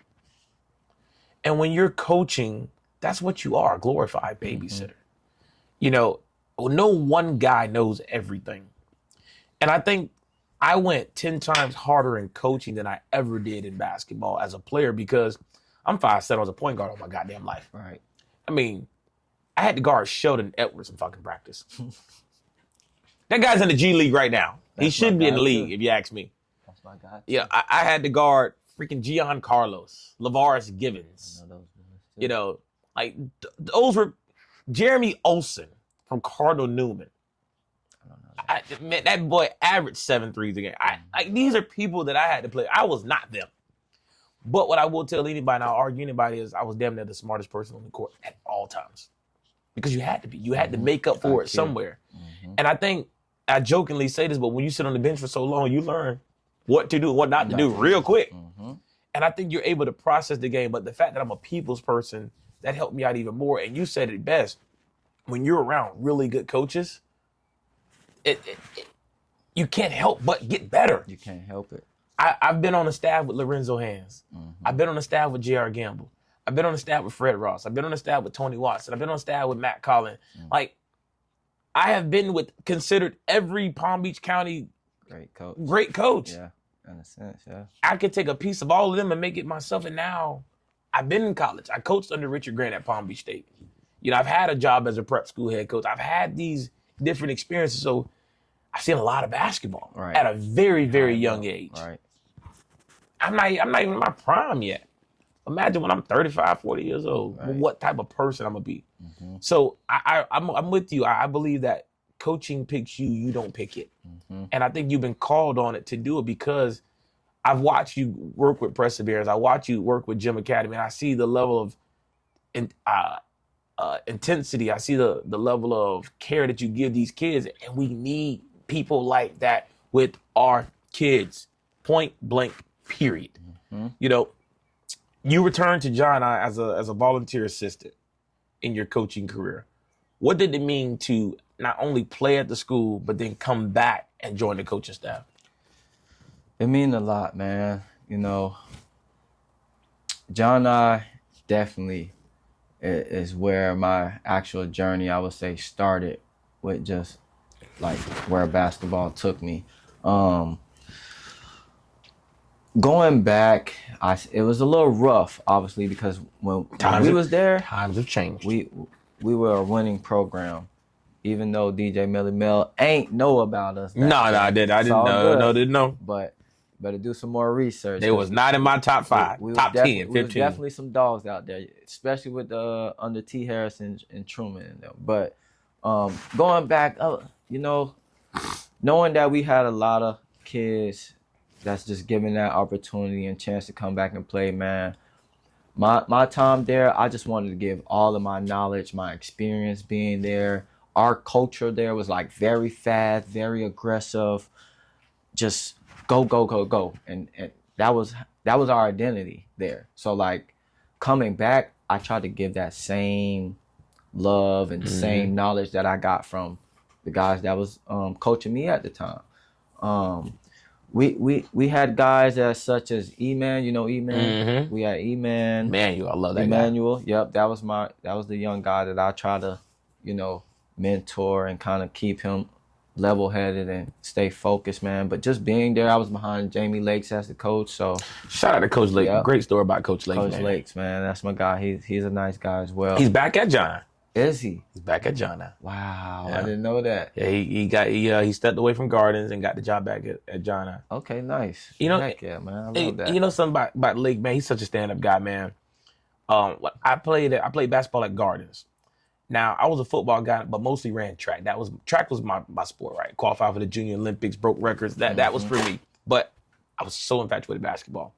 And when you're coaching, that's what you are, a glorified babysitter. No one guy knows everything. And I think I went 10 times harder in coaching than I ever did in basketball as a player, because I'm 5'7" as a point guard all my goddamn life. Right. I mean, I had to guard Sheldon Edwards in fucking practice. That guy's in the G League right now. He should be in the league, if you ask me. That's my guy. Yeah, I had to guard freaking Gian Carlos, LeVaris Givens. Like those were Jeremy Olsen from Cardinal Newman. Man, that boy averaged 7 threes a game. These are people that I had to play. I was not them. But what I will tell anybody, and I'll argue anybody, is I was damn near the smartest person on the court at all times. Because you had to be. You had to make up for it somewhere. And I think, I jokingly say this, but when you sit on the bench for so long, you learn what to do and what not to do real quick. And I think you're able to process the game. But the fact that I'm a people's person, that helped me out even more. And you said it best. When you're around really good coaches, you can't help but get better. You can't help it. I've been on the staff with Lorenzo Hands. I've been on the staff with J.R. Gamble. I've been on the staff with Fred Ross. I've been on the staff with Tony Watson. I've been on the staff with Matt Collin. Like, I have been considered every Palm Beach County great coach. Yeah, in a sense, yeah. I could take a piece of all of them and make it myself. And now I've been in college. I coached under Richard Grant at Palm Beach State. I've had a job as a prep school head coach. I've had these different experiences. So I've seen a lot of basketball at a very, very young age. Right. I'm not even in my prime yet. Imagine when I'm 35, 40 years old, Right. what type of person I'm gonna be. Mm-hmm. So I'm with you. I believe that coaching picks you, you don't pick it. Mm-hmm. And I think you've been called on it to do it because I've watched you work with Perseverance. I watch you work with Gym Academy, and I see the level of intensity. I see the level of care that you give these kids, and we need people like that with our kids. Point blank. Period. Mm-hmm. You know, you returned to John as a volunteer assistant in your coaching career. What did it mean to not only play at the school, but then come back and join the coaching staff? It means a lot, man. You know, John and I definitely is where my actual journey, I would say, started with just like where basketball took me. Going back, it was a little rough, obviously, because when we was there, Times have changed. we were a winning program, even though DJ Melly Mel ain't know about us. No, I didn't know. No, didn't know. But better do some more research. They was not in my top 5, top 10, 15. We was definitely some dogs out there, especially with under T. Harrison and Truman and them. But going back, you know, knowing that we had a lot of kids that's just given that opportunity and chance to come back and play, man. My time there, I just wanted to give all of my knowledge, my experience being there. Our culture there was like very fast, very aggressive, just go, go, go, go. And that was our identity there. So like coming back, I tried to give that same love and same knowledge that I got from the guys that was coaching me at the time. We had guys as such as E-Man, you know E-Man? We had E-Man. Emmanuel, I love that Emmanuel, guy. Yep, that was the young guy that I try to, you know, mentor and kind of keep him level-headed and stay focused, man. But just being there, I was behind Jamie Lakes as the coach, so shout out to Coach Lake. Yep. Great story about Coach Lake. Coach Lakes, man, that's my guy. He's a nice guy as well. He's back at John. Is he? He's back at John now. Wow, Yeah. I didn't know that. Yeah, he stepped away from Gardens and got the job back at John now. Okay, nice. You know, heck yeah, man. I love that. You know something about Lake, man. He's such a stand-up guy, man. I played basketball at Gardens. Now I was a football guy, but mostly ran track. Track was my sport, right? Qualified for the Junior Olympics, broke records. That was for me. But I was so infatuated with basketball.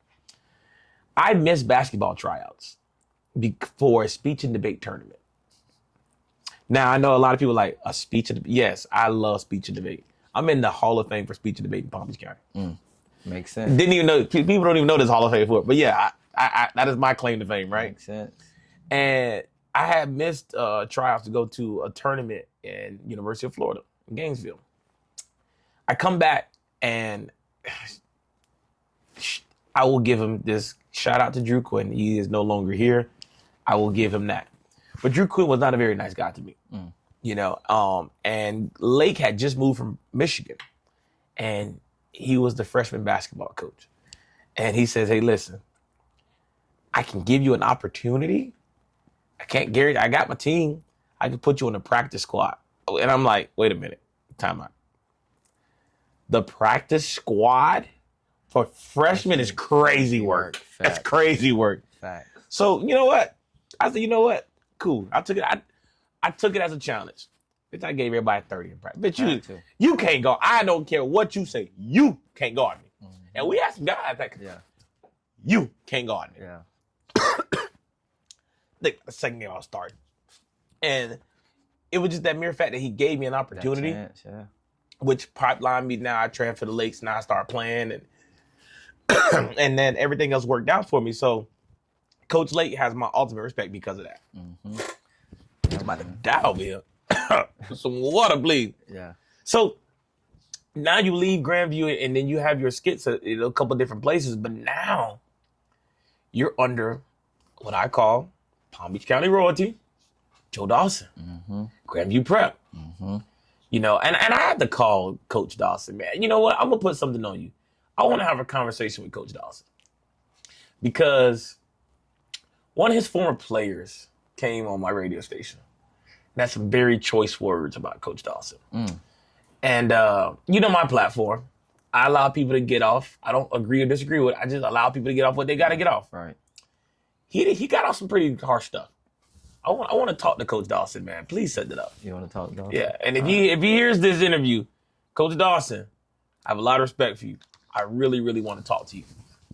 I missed basketball tryouts for a speech and debate tournament. Now I know a lot of people like a speech and debate. Yes, I love speech and debate. I'm in the Hall of Fame for speech and debate in Palm Beach County. Makes sense. Didn't even know, people don't even know there's Hall of Fame for it. But yeah, I that is my claim to fame, right? Makes sense. And I had missed tryouts to go to a tournament in University of Florida, in Gainesville. I come back and I will give him this shout out to Drew Quinn. He is no longer here. I will give him that. But Drew Quinn was not a very nice guy to me, you know. And Lake had just moved from Michigan, and he was the freshman basketball coach. And he says, "Hey, listen, I can give you an opportunity. I can't guarantee. I got my team. I can put you on the practice squad." And I'm like, "Wait a minute, time out. The practice squad for freshmen is crazy work. That's crazy work." Fact. So you know what? I said, you know what? Cool. I took it as a challenge. Bitch, I gave everybody 30 in practice. Bitch, you can't go. I don't care what you say. You can't guard me. And we had some guys that you can't guard me. Yeah. The second game I was starting. And it was just that mere fact that he gave me an opportunity, That chance, which pipelined me. Now I transfer to Lakes, now I start playing, and and then everything else worked out for me. So Coach Lake has my ultimate respect because of that. I'm about to die over here. Some water, please. Yeah. So now you leave Grandview and then you have your skits at a couple different places, but now you're under what I call Palm Beach County royalty, Joe Dawson, Grandview Prep. You know, and I have to call Coach Dawson, man. You know what? I'm gonna put something on you. I want to have a conversation with Coach Dawson because one of his former players came on my radio station. That's some very choice words about Coach Dawson. And you know my platform. I allow people to get off. I don't agree or disagree with it. I just allow people to get off what they got to get off. Right. he got off some pretty harsh stuff. I want to talk to Coach Dawson, man. Please set it up. You want to talk, Dawson? Yeah, and if he hears this interview, Coach Dawson, I have a lot of respect for you. I really, really want to talk to you.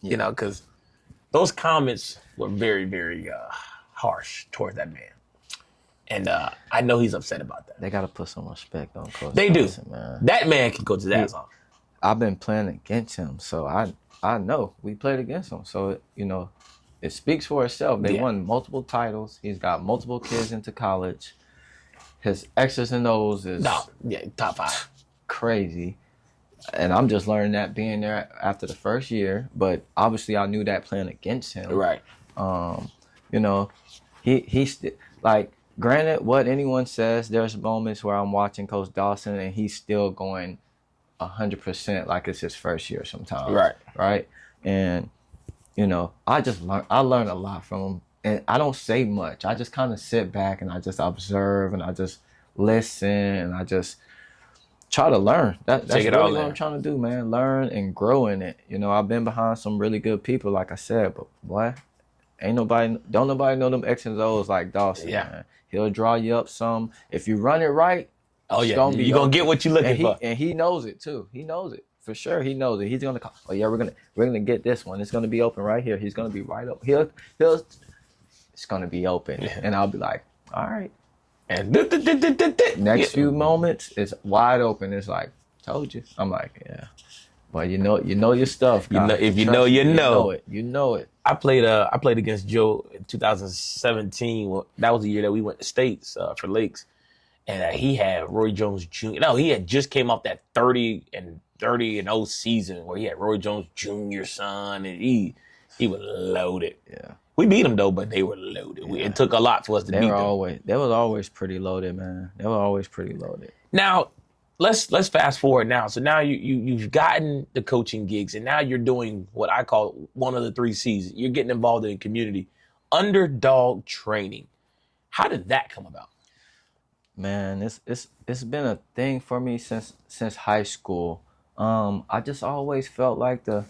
Yeah. You know, because those comments were very, very harsh towards that man. And I know he's upset about that. They got to put some respect on Coach They Dawson, do. man. That man can coach his ass off. I've been playing against him, so I know we played against him. So, you know, it speaks for itself. They won multiple titles. He's got multiple kids into college. His X's and O's is top 5. Crazy. And I'm just learning that being there after the first year. But obviously I knew that playing against him. Right. You know, he's like, granted, what anyone says, there's moments where I'm watching Coach Dawson and he's still going 100% like it's his first year sometimes. Right. Right. And, you know, I learned a lot from him. And I don't say much. I just kind of sit back and I just observe and I just listen and I just try to learn. That's really what I'm trying to do, man. Learn and grow in it. You know, I've been behind some really good people, like I said, but boy, don't nobody know them X's and O's like Dawson, man. He'll draw you up some. If you run it right, you're gonna get what you're looking for. And he knows it too. He knows it. For sure, he knows it. He's gonna call, oh yeah, we're gonna get this one. It's gonna be open right here. He's gonna be right up. It's gonna be open. And I'll be like, all right. And next few moments, it's wide open. It's like, told you. I'm like, yeah. But you know your stuff. If you know, you know it. You know it. I played against Joe in 2017. Well, that was the year that we went to States for Lakes, and he had Roy Jones Jr. No, he had just came off that 30-0 season where he had Roy Jones Jr. son, and he was loaded. Yeah. We beat them though, but they were loaded. It took a lot for us to beat them. They was always pretty loaded, man. They were always pretty loaded. Now, let's fast forward now. So now you've gotten the coaching gigs, and now you're doing what I call one of the 3 C's. You're getting involved in the community, Underdawg training. How did that come about? Man, it's been a thing for me since high school. I just always felt like the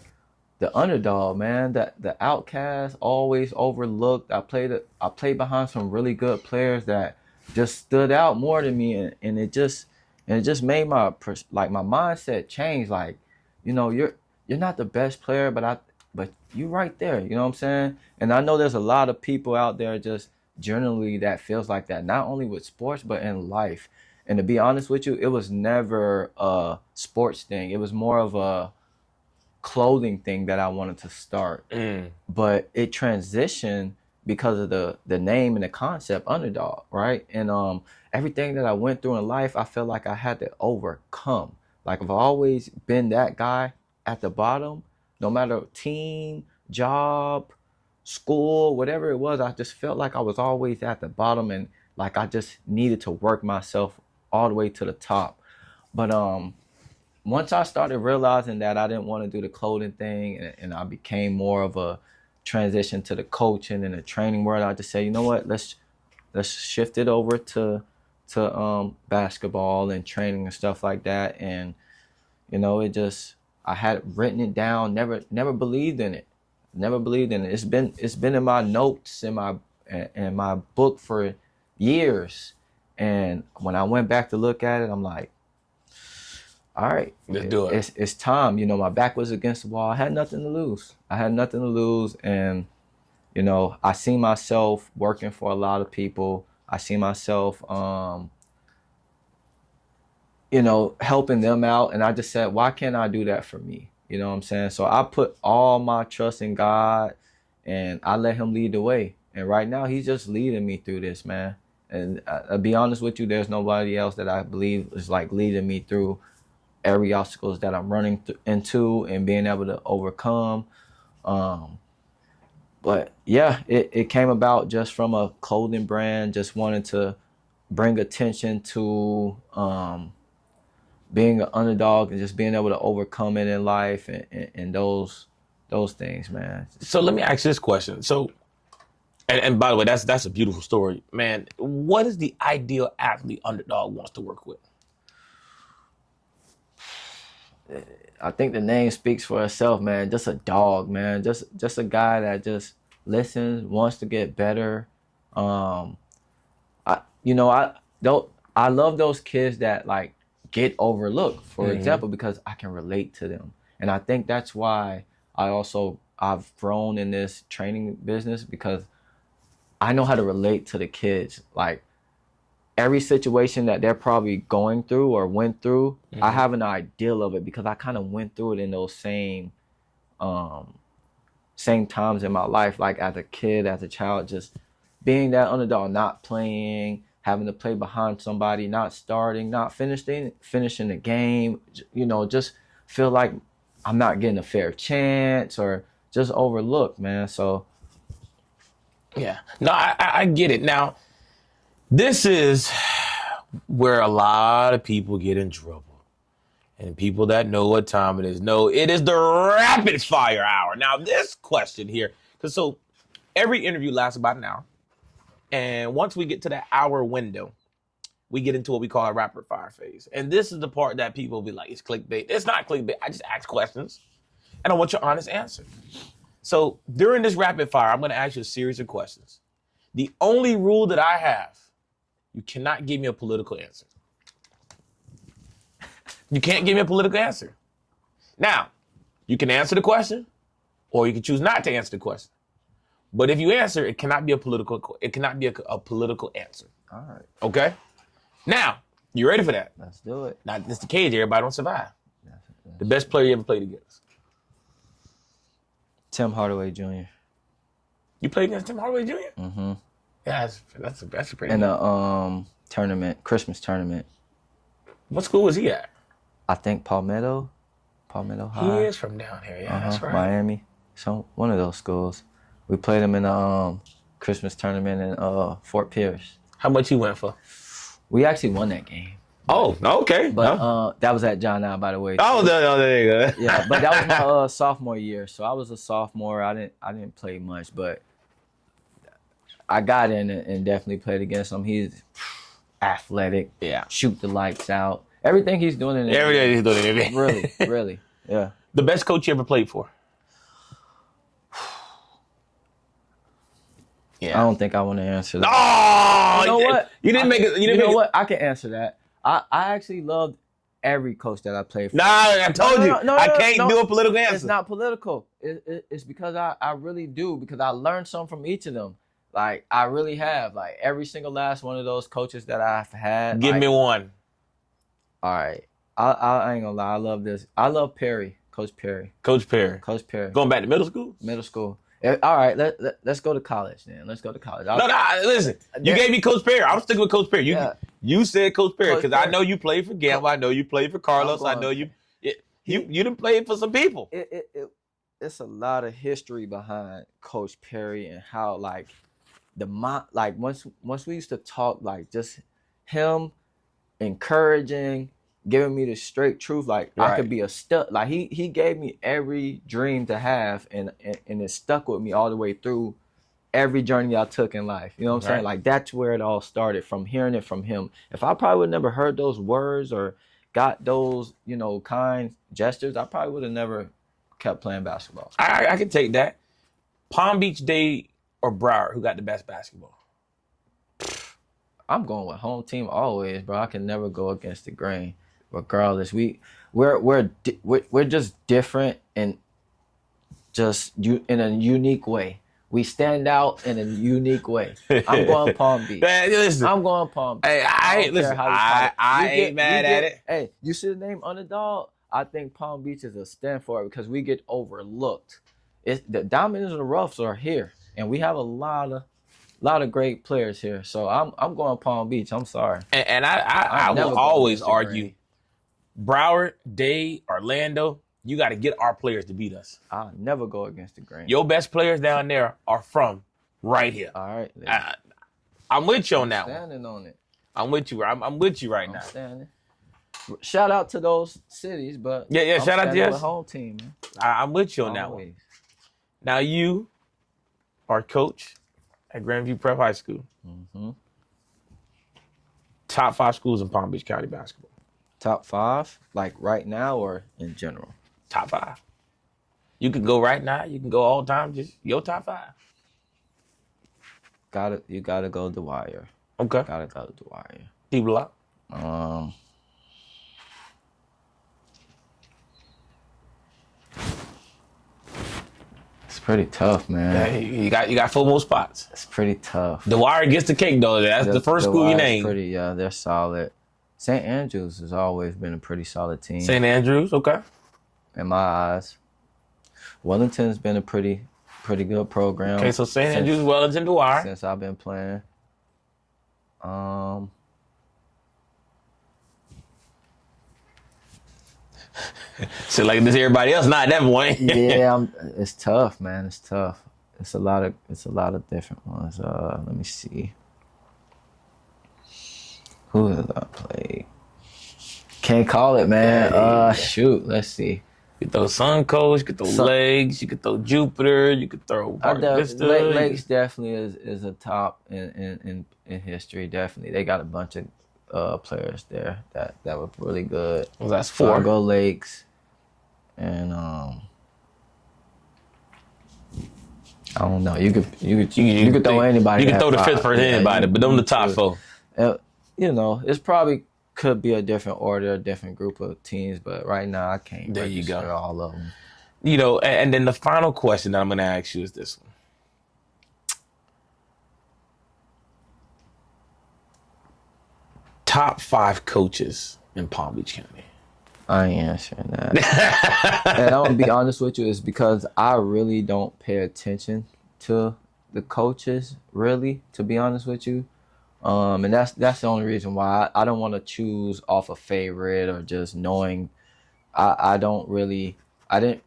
underdog, man, the outcast, always overlooked. I played behind some really good players that just stood out more than me, and it just made my mindset change. Like, you know, you're not the best player, but you right there. You know what I'm saying? And I know there's a lot of people out there just generally that feels like that, not only with sports but in life. And to be honest with you, it was never a sports thing. It was more of a clothing thing that I wanted to start. But it transitioned because of the name and the concept Underdawg, right? And everything that I went through in life, I felt like I had to overcome. Like, I've always been that guy at the bottom, no matter team, job, school, whatever it was. I just felt like I was always at the bottom, and like I just needed to work myself all the way to the top. But once I started realizing that I didn't want to do the clothing thing, and I became more of a transition to the coaching and the training world, I just said, you know what, let's shift it over to basketball and training and stuff like that. And you know, I had written it down, never believed in it. It's been in my notes in my book for years. And when I went back to look at it, I'm like, all right, let's do it. It's time. You know, my back was against the wall. I had nothing to lose. And, you know, I see myself working for a lot of people. I see myself, you know, helping them out. And I just said, why can't I do that for me? You know what I'm saying? So I put all my trust in God, and I let him lead the way. And right now, he's just leading me through this, man. And I'll be honest with you, there's nobody else that I believe is like leading me through every obstacles that I'm running into and being able to overcome. But yeah, it came about just from a clothing brand, just wanted to bring attention to being an underdog and just being able to overcome it in life and those things, man. So let me ask this question. So, and by the way, that's a beautiful story, man. What is the ideal athlete Underdawg wants to work with? I think the name speaks for itself, man. Just a dog, man. Just a guy that just listens, wants to get better. I love those kids that like get overlooked, for example, because I can relate to them. And I think that's why I've grown in this training business, because I know how to relate to the kids. Like every situation that they're probably going through or went through, I have an idea of it because I kind of went through it in those same times in my life, like as a kid, as a child, just being that underdog, not playing, having to play behind somebody, not starting, not finishing the game, just feel like I'm not getting a fair chance or just overlooked, man. So Yeah. No, I get it. Now, this is where a lot of people get in trouble. And people that know what time it is know it is the rapid fire hour. Now, this question here, because so every interview lasts about an hour. And once we get to that hour window, we get into what we call a rapid fire phase. And this is the part that people will be like, it's clickbait. It's not clickbait. I just ask questions. And I want your honest answer. So during this rapid fire, I'm going to ask you a series of questions. The only rule that I have, you cannot give me a political answer. You can't give me a political answer. Now, you can answer the question, or you can choose not to answer the question. But if you answer, it cannot be a political. It cannot be a political answer. all right, Okay. Now, you ready for that? let's do it. Now, this is the cage. Everybody don't survive. That's The best player you ever played against. Tim Hardaway Jr. You played against Tim Hardaway Jr. Mm-hmm. Yeah, that's a pretty. In good. a Christmas tournament. What school was he at? I think Palmetto High. He is from down here. Yeah, that's right. Miami. So one of those schools. We played him in a Christmas tournament in Fort Pierce. How much he went for? We actually won that game. Oh, okay. But that was at John Allen, by the way. Oh, there you go. Yeah, but that was my sophomore year. So I was a sophomore. I didn't play much, but I got in and definitely played against him. He's athletic. Yeah. Shoot the lights out. Everything he's doing in Every day he's doing it. Really. Yeah. The best coach you ever played for? I don't think I want to answer that. Oh, You know what? You didn't make it. You know what? I can answer that. I actually loved every coach that I played for. Nah, I told you. I can't do a political answer. It's not political. It's because I really do, because I learned something from each of them. Like, I really have. Like, every single last one of those coaches that I've had. Give me one. All right. I ain't gonna lie. I love this. I love Perry. Coach Perry. Coach Perry. Going back to middle school? Middle school. All right. Let's go to college then. Let's go to college. No, listen. You gave me Coach Perry. I'm sticking with Coach Perry. You said Coach Perry because I know you played for Gamble. I know you played for Carlos. I know you didn't play for some people. It's a lot of history behind Coach Perry and how once we used to talk, like just him encouraging, giving me the straight truth, like I could be a stud. Like he gave me every dream to have, and it stuck with me all the way through every journey I took in life. You know what I'm saying? Like that's where it all started, from hearing it from him. If I probably would never heard those words or got those, kind gestures, I probably would have never kept playing basketball. I can take that. Palm Beach Day or Broward, who got the best basketball? I'm going with home team always, bro. I can never go against the grain. Regardless, we're just different and just in a unique way. We stand out in a unique way. I'm going Palm Beach. Man, listen, I'm going Palm Beach. Hey, I ain't mad at it. Hey, you see the name Underdawg? I think Palm Beach is a stand for it because we get overlooked. The diamonds and the roughs are here, and we have a lot of great players here. So I'm going Palm Beach. I'm sorry. And I will always argue, Broward, Dade, Orlando, you got to get our players to beat us. I'll never go against the grain. Your best players down there are from right here. All right. I'm with you on that one. Standing on it. I'm with you. I'm with you right now. Standing. Shout out to those cities, but yeah. Shout out to the home team, man. I'm with you on that one. Now you are coach at Grandview Prep High School. Mm-hmm. Top 5 schools in Palm Beach County basketball. Top 5, like right now or in general? Top 5. You can go right now. You can go all time. Just your top 5. You gotta go Dwyer. Okay. Gotta go Dwyer. D-Block. It's pretty tough, man. Yeah, you got 4 more spots. It's pretty tough. Dwyer gets the cake though. That's the first school you named. Yeah, they're solid. St. Andrews has always been a pretty solid team. St. Andrews, okay. In my eyes. Wellington's been a pretty good program. Okay, so St. Andrews, Wellington, Dwyer. Since I've been playing. So like this, everybody else, not that one. Yeah, it's tough, man. It's tough. It's a lot of different ones. Let me see. Who has I played? Can't call it, man. Shoot. Let's see. You could throw Suncoast, you could throw Lakes, you could throw Jupiter, you could throw Park Vista. Lakes definitely is a top in history. Definitely, they got a bunch of players there that were really good. Well, that's 4. Fargo Lakes, and I don't know. You could throw anybody. You could throw the 5th person anybody, but them the top 4. You know, it's probably could be a different order, a different group of teams, but right now I can't register all of them. You know, and then the final question that I'm going to ask you is this one. Top 5 coaches in Palm Beach County. I ain't answering that. And I'm going to be honest with you, it's because I really don't pay attention to the coaches, really, to be honest with you. And that's the only reason why I don't want to choose off a favorite or just knowing. I didn't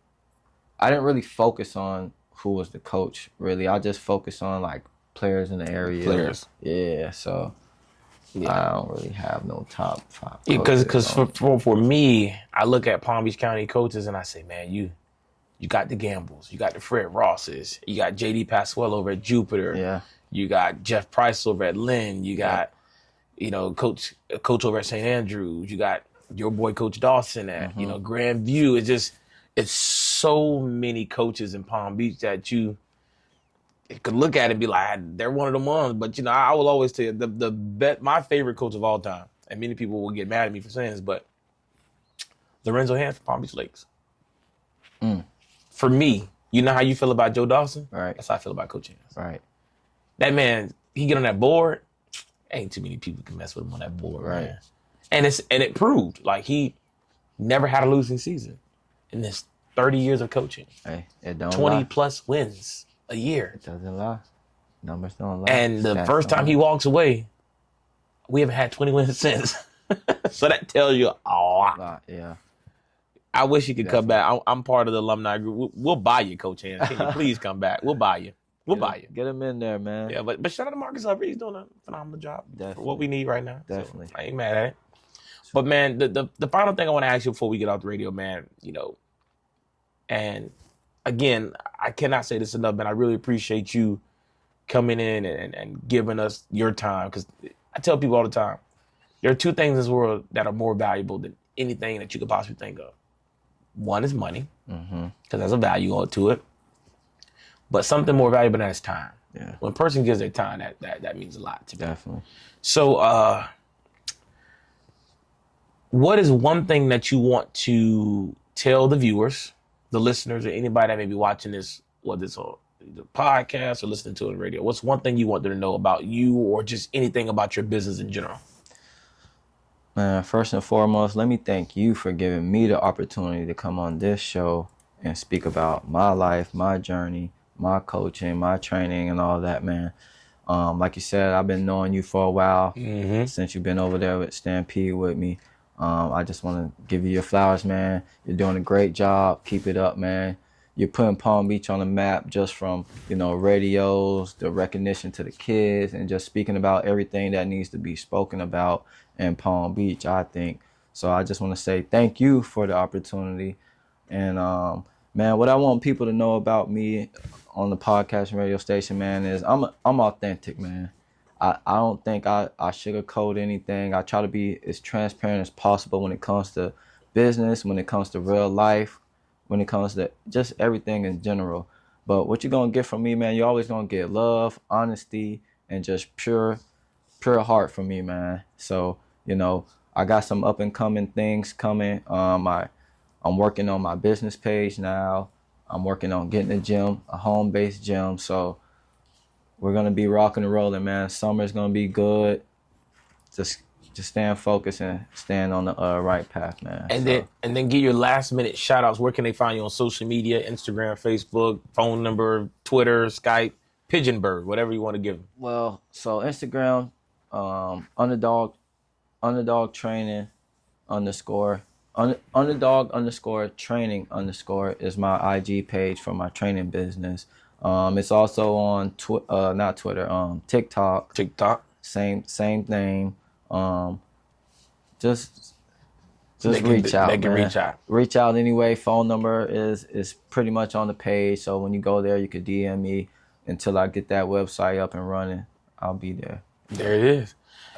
really focus on who was the coach, really. I just focus on like players in the area. Players. Yeah, so I don't really have no top 5. Because for me, I look at Palm Beach County coaches and I say, man, you got the Gambles, you got the Fred Rosses, you got J.D. Pasquale over at Jupiter. Yeah. You got Jeff Price over at Lynn. You got, coach over at St. Andrews. You got your boy Coach Dawson at, Grandview. It's so many coaches in Palm Beach that you could look at it and be like, they're one of the ones. But, I will always tell you, my favorite coach of all time, and many people will get mad at me for saying this, but Lorenzo Hand for Palm Beach Lakes. For me, you know how you feel about Joe Dawson? Right. That's how I feel about Coach Hands. Right. That man, he get on that board, ain't too many people can mess with him on that board, right? Man. And it proved like he never had a losing season in this 30 years of coaching. Hey, it don't 20 lie. Plus wins a year. It doesn't lie. Numbers don't lie. And the first time he walks away, we haven't had 20 wins since. So that tells you a lot. Yeah. I wish he could come back. I'm part of the alumni group. We'll buy you, Coach Hands. Can you please come back? We'll buy you. We'll buy you. Get him in there, man. Yeah, but shout out to Marcus Humphrey. He's doing a phenomenal job. Definitely. For what we need right now. Definitely. So I ain't mad at it. But, man, the final thing I want to ask you before we get off the radio, man, and, again, I cannot say this enough, man. I really appreciate you coming in and giving us your time because I tell people all the time, there are 2 things in this world that are more valuable than anything that you could possibly think of. One is money because there's a value to it. But something more valuable than that is time. Yeah. When a person gives their time, that means a lot to me. Definitely. So, what is one thing that you want to tell the viewers, the listeners, or anybody that may be watching this, whether it's on the podcast or listening to it on the radio? What's one thing you want them to know about you or just anything about your business in general? Man, first and foremost, let me thank you for giving me the opportunity to come on this show and speak about my life, my journey, my coaching, my training, and all that, man. Like you said, I've been knowing you for a while since you've been over there with Stampede with me. I just want to give you your flowers, man. You're doing a great job. Keep it up, man. You're putting Palm Beach on the map just from, radios, the recognition to the kids, and just speaking about everything that needs to be spoken about in Palm Beach, I think. So I just want to say thank you for the opportunity. And, man, what I want people to know about me on the podcast and radio station, man, is I'm authentic, man. I don't think I sugarcoat anything. I try to be as transparent as possible when it comes to business, when it comes to real life, when it comes to just everything in general. But what you're going to get from me, man, you're always going to get love, honesty, and just pure heart for me, man. So, you know, I got some up and coming things coming. I'm working on my business page now. I'm working on getting a gym, a home-based gym. So we're gonna be rocking and rolling, man. Summer's gonna be good. Just staying focused and staying on the right path, man. And then get your last minute shout outs. Where can they find you on social media? Instagram, Facebook, phone number, Twitter, Skype, Pigeon Bird, whatever you want to give them. Well, so Instagram, Underdawg training underscore Underdawg underscore training underscore is my IG page for my training business. It's also on not Twitter, TikTok. Same thing. Just reach out. They can man. reach out. Reach out anyway. Phone number is pretty much on the page. So when you go there, you could DM me until I get that website up and running. I'll be there. There it is.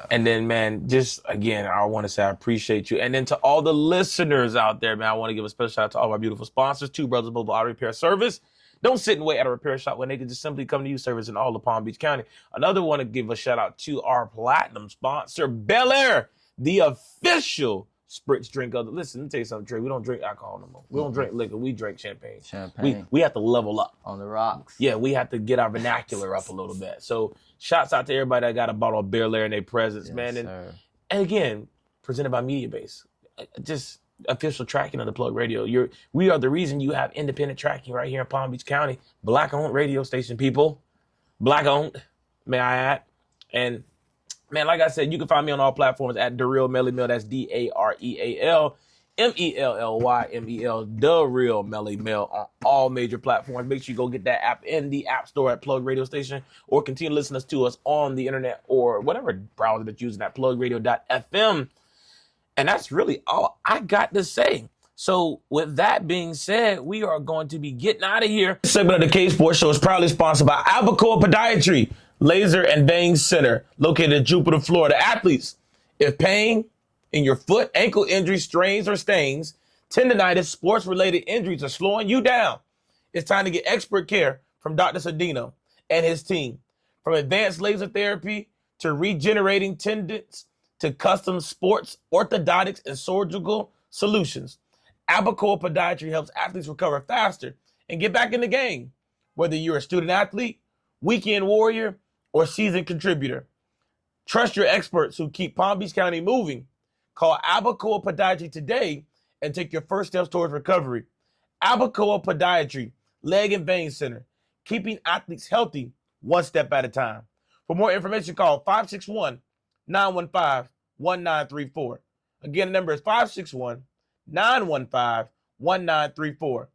And then, man, just again, I want to say I appreciate you. And then to all the listeners out there, man, I want to give a special shout out to all my beautiful sponsors. Two Brothers Mobile Auto Repair Service. Don't sit and wait at a repair shop when they can just simply come to you, service in all of Palm Beach County. Another one to give a shout out to our platinum sponsor, Bel Air, the official spritz drink of the. Listen, let me tell you something, Trey. We don't drink alcohol no more. We don't drink liquor. We drink champagne. We have to level up. On the rocks. Yeah, we have to get our vernacular up a little bit. So shouts out to everybody that got a bottle of Bel Air in their presence, man. And again, presented by Media Base. Just official tracking of the Plug Radio. We are the reason you have independent tracking right here in Palm Beach County. Black-owned radio station, people. Black-owned, may I add. And, man, like I said, you can find me on all platforms at Dareal Melly Mel. That's DarealMellymel, The Real Melly Mel on all major platforms. Make sure you go get that app in the App Store at Plug Radio Station, or continue listening to us on the internet or whatever browser that's using at plugradio.fm. And that's really all I got to say. So with that being said, we are going to be getting out of here. This segment of the K Sports Show is proudly sponsored by Abacoa Podiatry, Laser and Vein Center, located in Jupiter, Florida. Athletes, if pain in your foot, ankle injuries, strains, or stains, tendonitis, sports-related injuries are slowing you down, it's time to get expert care from Dr. Cedino and his team. From advanced laser therapy to regenerating tendons to custom sports, orthodontics, and surgical solutions, Abacoa Podiatry helps athletes recover faster and get back in the game. Whether you're a student athlete, weekend warrior, or seasoned contributor, trust your experts who keep Palm Beach County moving. Call Abacoa Podiatry today and take your first steps towards recovery. Abacoa Podiatry, Leg and Vein Center, keeping athletes healthy one step at a time. For more information, call 561-915-1934. Again, the number is 561-915-1934.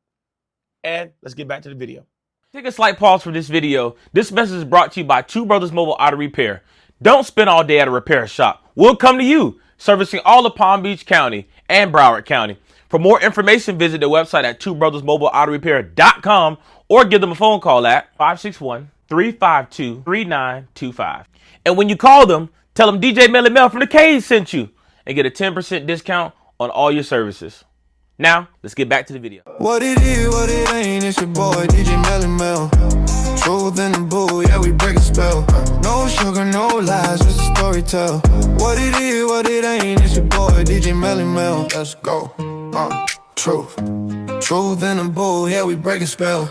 And let's get back to the video. Take a slight pause for this video. This message is brought to you by Two Brothers Mobile Auto Repair. Don't spend all day at a repair shop. We'll come to you, servicing all of Palm Beach County and Broward County. For more information, visit their website at twobrothersmobileautorepair.com or give them a phone call at 561-352-3925. And when you call them, tell them DJ Melly Mel from the Cage sent you and get a 10% discount on all your services. Now, let's get back to the video. What it is, what it ain't, it's your boy DJ Melly Mel. Truth in the boo, yeah, we break a spell. No sugar, no lies, just a story tell. What it is, what it ain't, it's your boy DJ Melly Mel. Let's go. Truth in the boo, yeah, we break a spell.